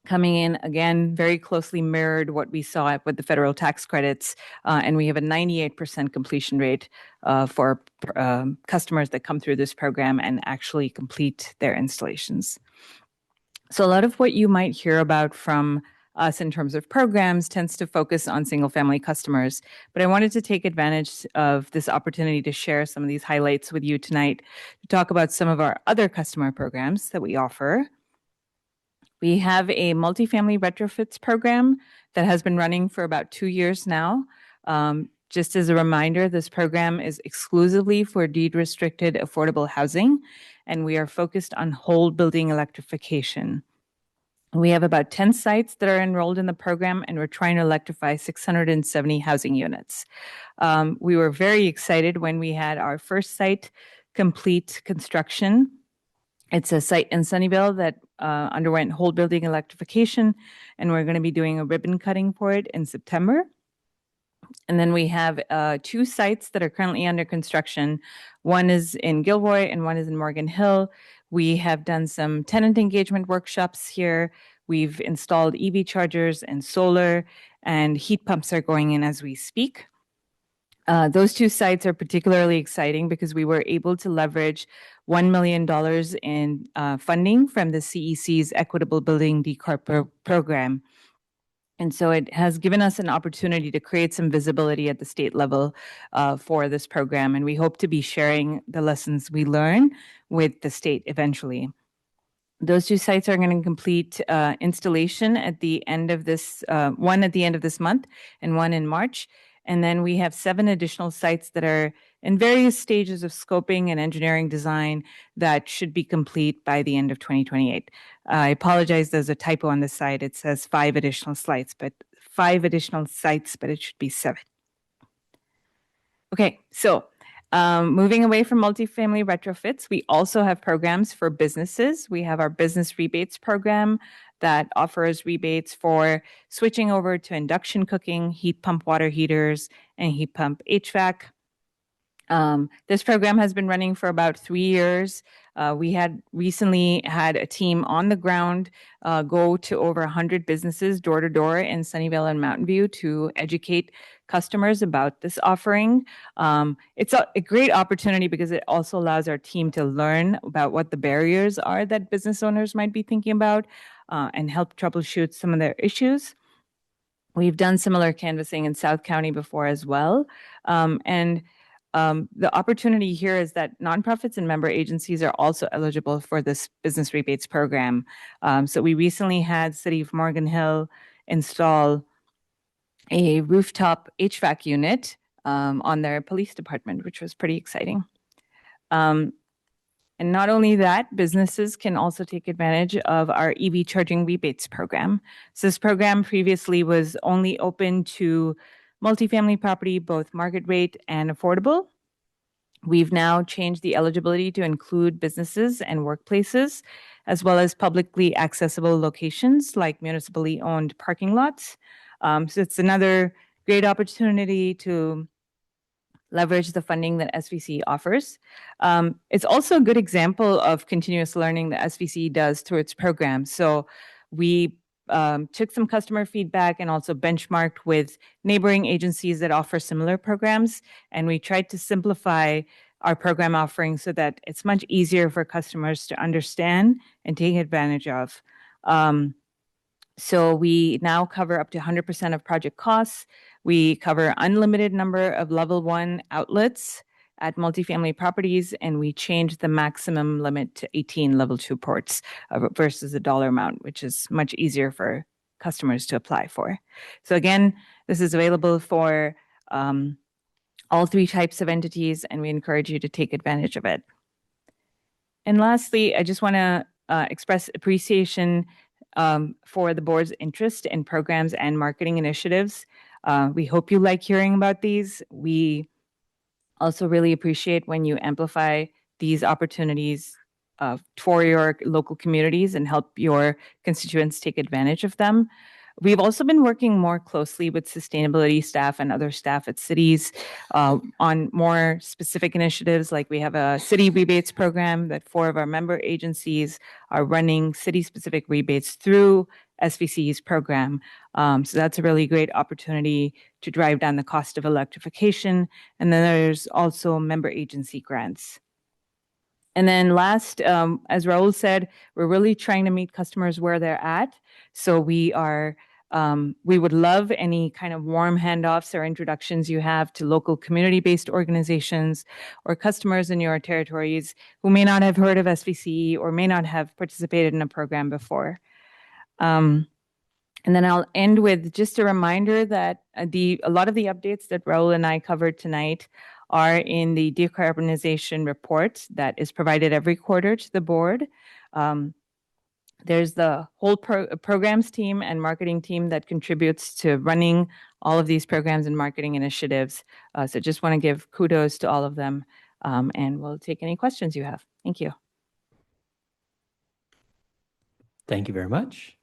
coming in, again, very closely mirrored what we saw with the federal tax credits. And we have a 98% completion rate for customers that come through this program and actually complete their installations. So a lot of what you might hear about from us in terms of programs tends to focus on single-family customers. But I wanted to take advantage of this opportunity to share some of these highlights with you tonight to talk about some of our other customer programs that we offer. We have a multifamily retrofits program that has been running for about 2 years now. Just as a reminder, this program is exclusively for deed-restricted affordable housing, and we are focused on whole building electrification. We have about 10 sites that are enrolled in the program, and we're trying to electrify 670 housing units. We were very excited when we had our first site complete construction. It's a site in Sunnyvale that underwent whole building electrification, and we're going to be doing a ribbon cutting for it in September. And then we have 2 sites that are currently under construction. One is in Gilroy and one is in Morgan Hill. We have done some tenant engagement workshops here. We've installed EV chargers and solar, and heat pumps are going in as we speak. Those 2 sites are particularly exciting because we were able to leverage $1 million in funding from the CEC's Equitable Building Decarb program. And so it has given us an opportunity to create some visibility at the state level for this program. And we hope to be sharing the lessons we learn with the state eventually. Those 2 sites are going to complete installation at the end of this, one at the end of this month and one in March. And then we have 7 additional sites that are in various stages of scoping and engineering design that should be complete by the end of 2028. I apologize, there's a typo on the side. It says 5 additional sites, but it should be 7. Okay, so moving away from multifamily retrofits, we also have programs for businesses. We have our business rebates program that offers rebates for switching over to induction cooking, heat pump water heaters, and heat pump HVAC. This program has been running for about 3 years. We had recently had a team on the ground go to over 100 businesses door to door in Sunnyvale and Mountain View to educate customers about this offering. It's a great opportunity because it also allows our team to learn about what the barriers are that business owners might be thinking about and help troubleshoot some of their issues. We've done similar canvassing in South County before as well. The opportunity here is that nonprofits and member agencies are also eligible for this business rebates program. So we recently had City of Morgan Hill install a rooftop HVAC unit on their police department, which was pretty exciting. And not only that, businesses can also take advantage of our EV charging rebates program. So this program previously was only open to multifamily property, both market rate and affordable. We've now changed the eligibility to include businesses and workplaces, as well as publicly accessible locations like municipally owned parking lots. So it's another great opportunity to leverage the funding that SVCE offers. It's also a good example of continuous learning that SVCE does through its program. So we took some customer feedback and also benchmarked with neighboring agencies that offer similar programs. And we tried to simplify our program offering so that it's much easier for customers to understand and take advantage of. So we now cover up to 100% of project costs. We cover unlimited number of level 1 outlets at multifamily properties, and we changed the maximum limit to 18 level 2 ports versus the dollar amount, which is much easier for customers to apply for. So again, this is available for all 3 types of entities, and we encourage you to take advantage of it. And lastly, I just want to express appreciation for the board's interest in programs and marketing initiatives. We hope you like hearing about these. We also really appreciate when you amplify these opportunities for your local communities and help your constituents take advantage of them. We've also been working more closely with sustainability staff and other staff at cities on more specific initiatives, like we have a city rebates program that 4 of our member agencies are running city-specific rebates through SVCE's program. So that's a really great opportunity to drive down the cost of electrification. And then there's also member agency grants. And then last, as Raul said, we're really trying to meet customers where they're at. So we would love any kind of warm handoffs or introductions you have to local community-based organizations or customers in your territories who may not have heard of SVCE or may not have participated in a program before. And then I'll end with just a reminder that a lot of the updates that Raul and I covered tonight are in the decarbonization report that is provided every quarter to the board. There's the whole programs team and marketing team that contributes to running all of these programs and marketing initiatives. So just want to give kudos to all of them, and we'll take any questions you have. Thank you.
Thank you very much.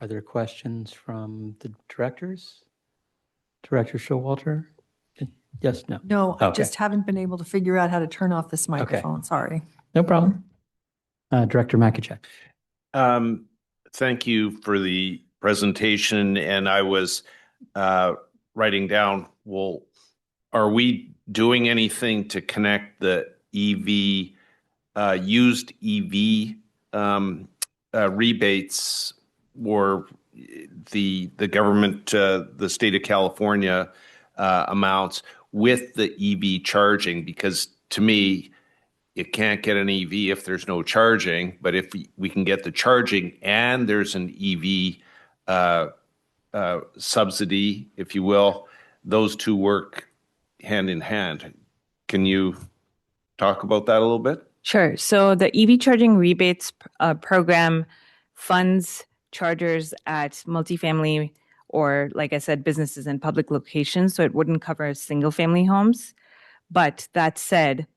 Are there questions from the directors? Director Showalter? Yes, no?
No, I
Okay.
just haven't been able to figure out how to turn off this microphone. Sorry.
No problem. Director Makachek.
Thank you for the presentation. And I was writing down, well, are we doing anything to connect the used EV rebates or the government, the state of California amounts with the EV charging? Because to me, you can't get an EV if there's no charging, but if we can get the charging and there's an EV subsidy, if you will, those two work hand in hand. Can you talk about that a little bit?
Sure. So the EV charging rebates program funds chargers at multifamily or, like I said, businesses and public locations. So it wouldn't cover single family homes. But that said,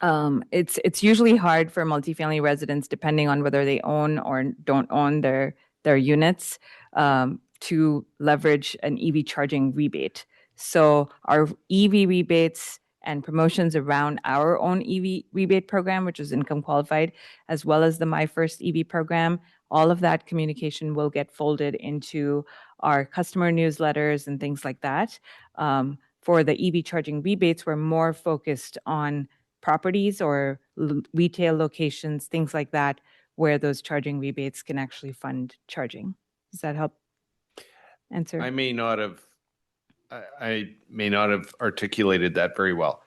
it's usually hard for multifamily residents, depending on whether they own or don't own their units, to leverage an EV charging rebate. So our EV rebates and promotions around our own EV rebate program, which is income qualified, as well as the My First EV program, all of that communication will get folded into our customer newsletters and things like that. For the EV charging rebates, we're more focused on properties or retail locations, things like that, where those charging rebates can actually fund charging. Does that help answer?
I may not have articulated that very well.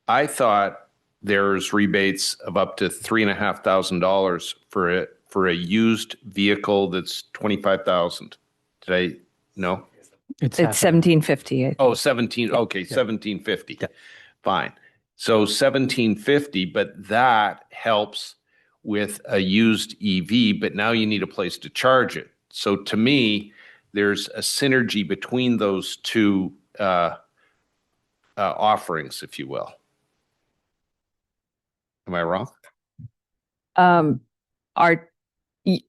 I thought there's rebates of up to $3,500 for a used vehicle that's $25,000. Did I know?
It's $1,750.
Oh, 17. Okay, $1,750. Fine. So $1,750, but that helps with a used EV, but now you need a place to charge it. So to me, there's a synergy between those two offerings, if you will. Am I wrong?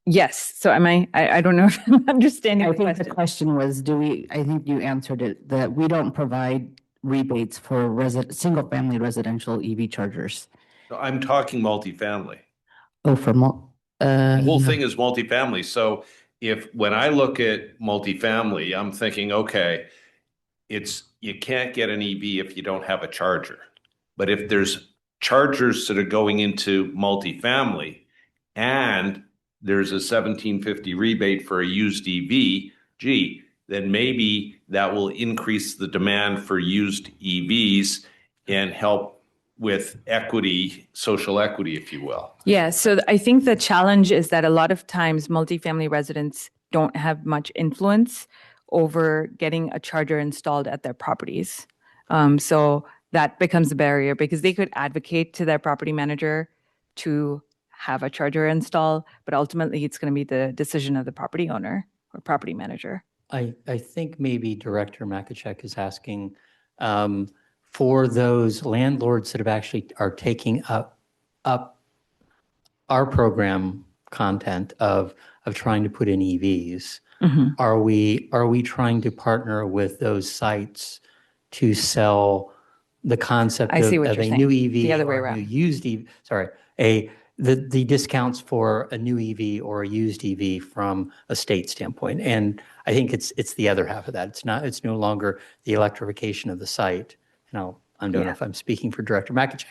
Yes. So am I don't know if I'm understanding
I
the
think
question.
the question was, I think you answered it, that we don't provide rebates for single family residential EV chargers.
No, I'm talking multifamily.
Oh, for
the whole thing is multifamily. So when I look at multifamily, I'm thinking, okay, you can't get an EV if you don't have a charger. But if there's chargers that are going into multifamily and there's a $1,750 rebate for a used EV, then maybe that will increase the demand for used EVs and help with equity, social equity, if you will.
Yeah, so I think the challenge is that a lot of times multifamily residents don't have much influence over getting a charger installed at their properties. So that becomes a barrier because they could advocate to their property manager to have a charger install, but ultimately it's going to be the decision of the property owner or property manager.
I think maybe Director Makachek is asking for those landlords that are taking up our program content of trying to put in EVs.
Mm-hmm.
Are we trying to partner with those sites to sell the concept of a new EV
the other way
or a
around.
new used EV? The discounts for a new EV or a used EV from a state standpoint. And I think it's the other half of that. It's no longer the electrification of the site. I don't know if I'm speaking for Director Makachek,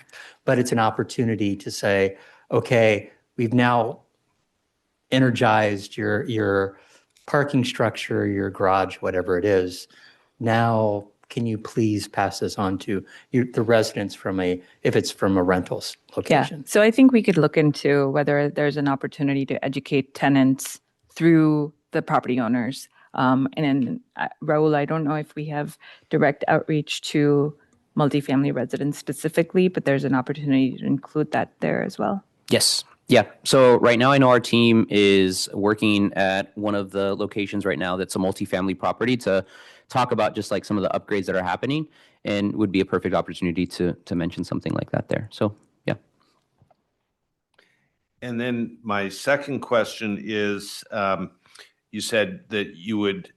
but it's an opportunity to say, okay, we've now energized your parking structure, your garage, whatever it is. Now, can you please pass this on to the residents if it's from a rentals location?
Yeah, so I think we could look into whether there's an opportunity to educate tenants through the property owners. And then, Raul, I don't know if we have direct outreach to multifamily residents specifically, but there's an opportunity to include that there as well.
Yes. Yeah. So right now, I know our team is working at one of the locations right now that's a multifamily property to talk about just like some of the upgrades that are happening, and would be a perfect opportunity to mention something like that there. So yeah.
And then my second question is, you said that you would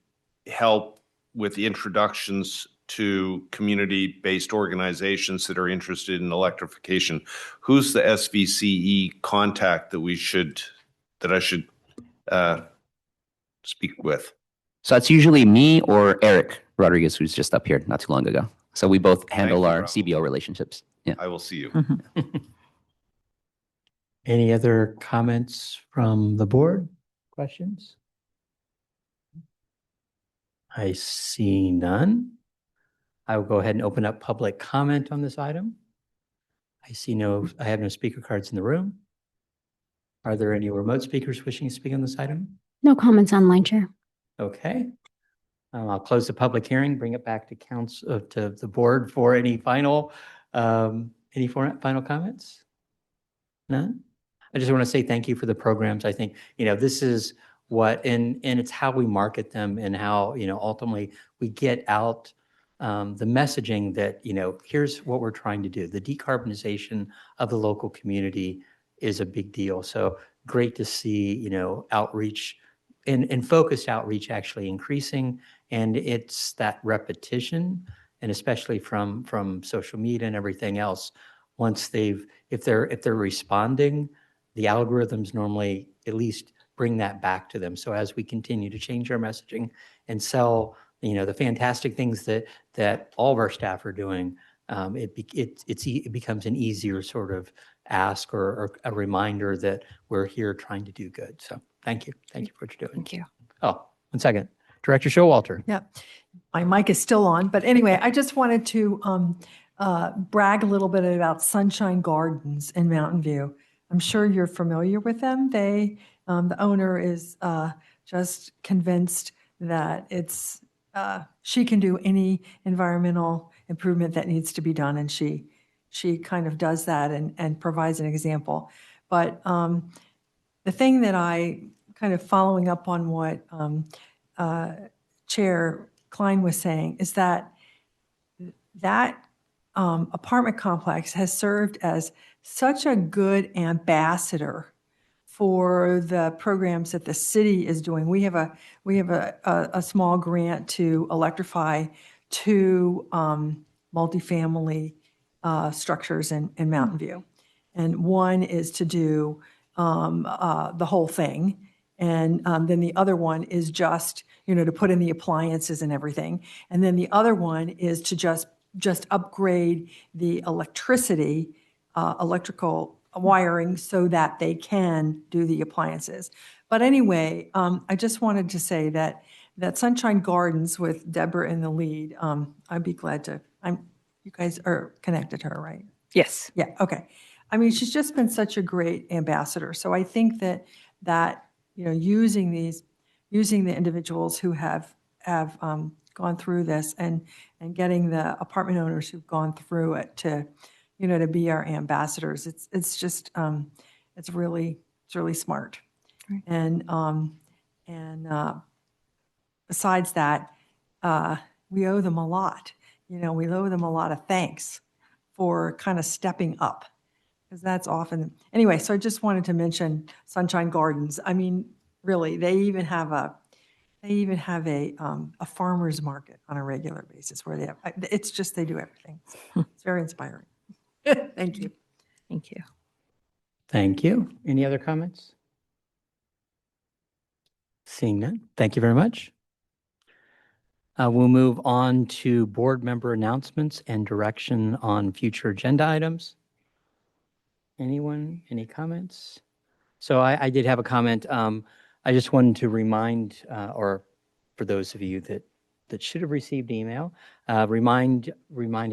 help with the introductions to community-based organizations that are interested in electrification. Who's the SVCE contact that I should speak with?
So that's usually me or Eric Rodriguez, who's just up here not too long ago. So we both handle our CBO relationships. Yeah.
I will see you.
Any other comments from the board? Questions? I see none. I will go ahead and open up public comment on this item. I have no speaker cards in the room. Are there any remote speakers wishing to speak on this item?
No comments online, Chair.
Okay. I'll close the public hearing, bring it back to council, to the board for any final comments? None? I just want to say thank you for the programs. I think, this is what, and it's how we market them and how, ultimately we get out the messaging that, here's what we're trying to do. The decarbonization of the local community is a big deal. So great to see, outreach and focused outreach actually increasing. And it's that repetition, and especially from social media and everything else, once if they're responding, the algorithms normally at least bring that back to them. So as we continue to change our messaging and sell, the fantastic things that all of our staff are doing, it becomes an easier sort of ask or a reminder that we're here trying to do good. So thank you. Thank you for what you're doing.
Thank you.
Oh, 1 second. Director Showalter.
Yeah, my mic is still on, but anyway, I just wanted to brag a little bit about Sunshine Gardens in Mountain View. I'm sure you're familiar with them. The owner is just convinced that she can do any environmental improvement that needs to be done, and she kind of does that and provides an example. But the thing that I kind of following up on what Chair Klein was saying is that apartment complex has served as such a good ambassador for the programs that the city is doing. We have a small grant to electrify 2 multifamily structures in Mountain View, and one is to do the whole thing, and then the other one is just to put in the appliances and everything, and then the other one is to just upgrade the electrical wiring so that they can do the appliances. But anyway, I just wanted to say that Sunshine Gardens with Deborah in the lead, I'd be glad to, you guys are connected to her, right?
Yes.
Yeah, okay. I mean, she's just been such a great ambassador. So I think that using the individuals who have gone through this and getting the apartment owners who've gone through it to be our ambassadors, it's just it's really smart.
Right.
And besides that, we owe them a lot. We owe them a lot of thanks for kind of stepping up, because that's often anyway. So I just wanted to mention Sunshine Gardens. I mean, really, they even have a farmer's market on a regular basis where they do everything. It's very inspiring. Thank you.
Thank you.
Thank you. Any other comments? Seeing none. Thank you very much. We'll move on to board member announcements and direction on future agenda items. Anyone? Any comments? So I did have a comment. I just wanted to remind, or for those of you that should have received email, remind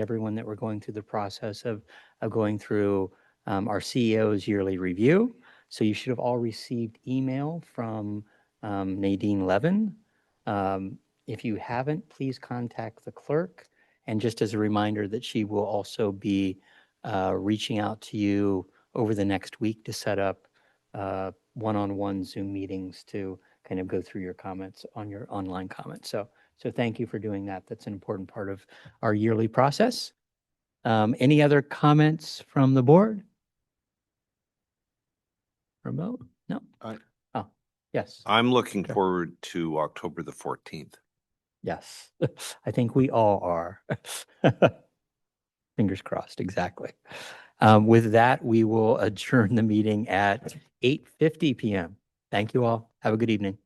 everyone that we're going through the process of going through our CEO's yearly review. So you should have all received email from Nadine Levin. If you haven't, please contact the clerk. And just as a reminder that she will also be reaching out to you over the next week to set up one-on-one Zoom meetings to kind of go through your comments on your online comments. So thank you for doing that. That's an important part of our yearly process. Any other comments from the board? Remote? No. Oh, yes.
I'm looking forward to October the 14th.
Yes, I think we all are. Fingers crossed, exactly. With that, we will adjourn the meeting at 8:50 p.m. Thank you all. Have a good evening.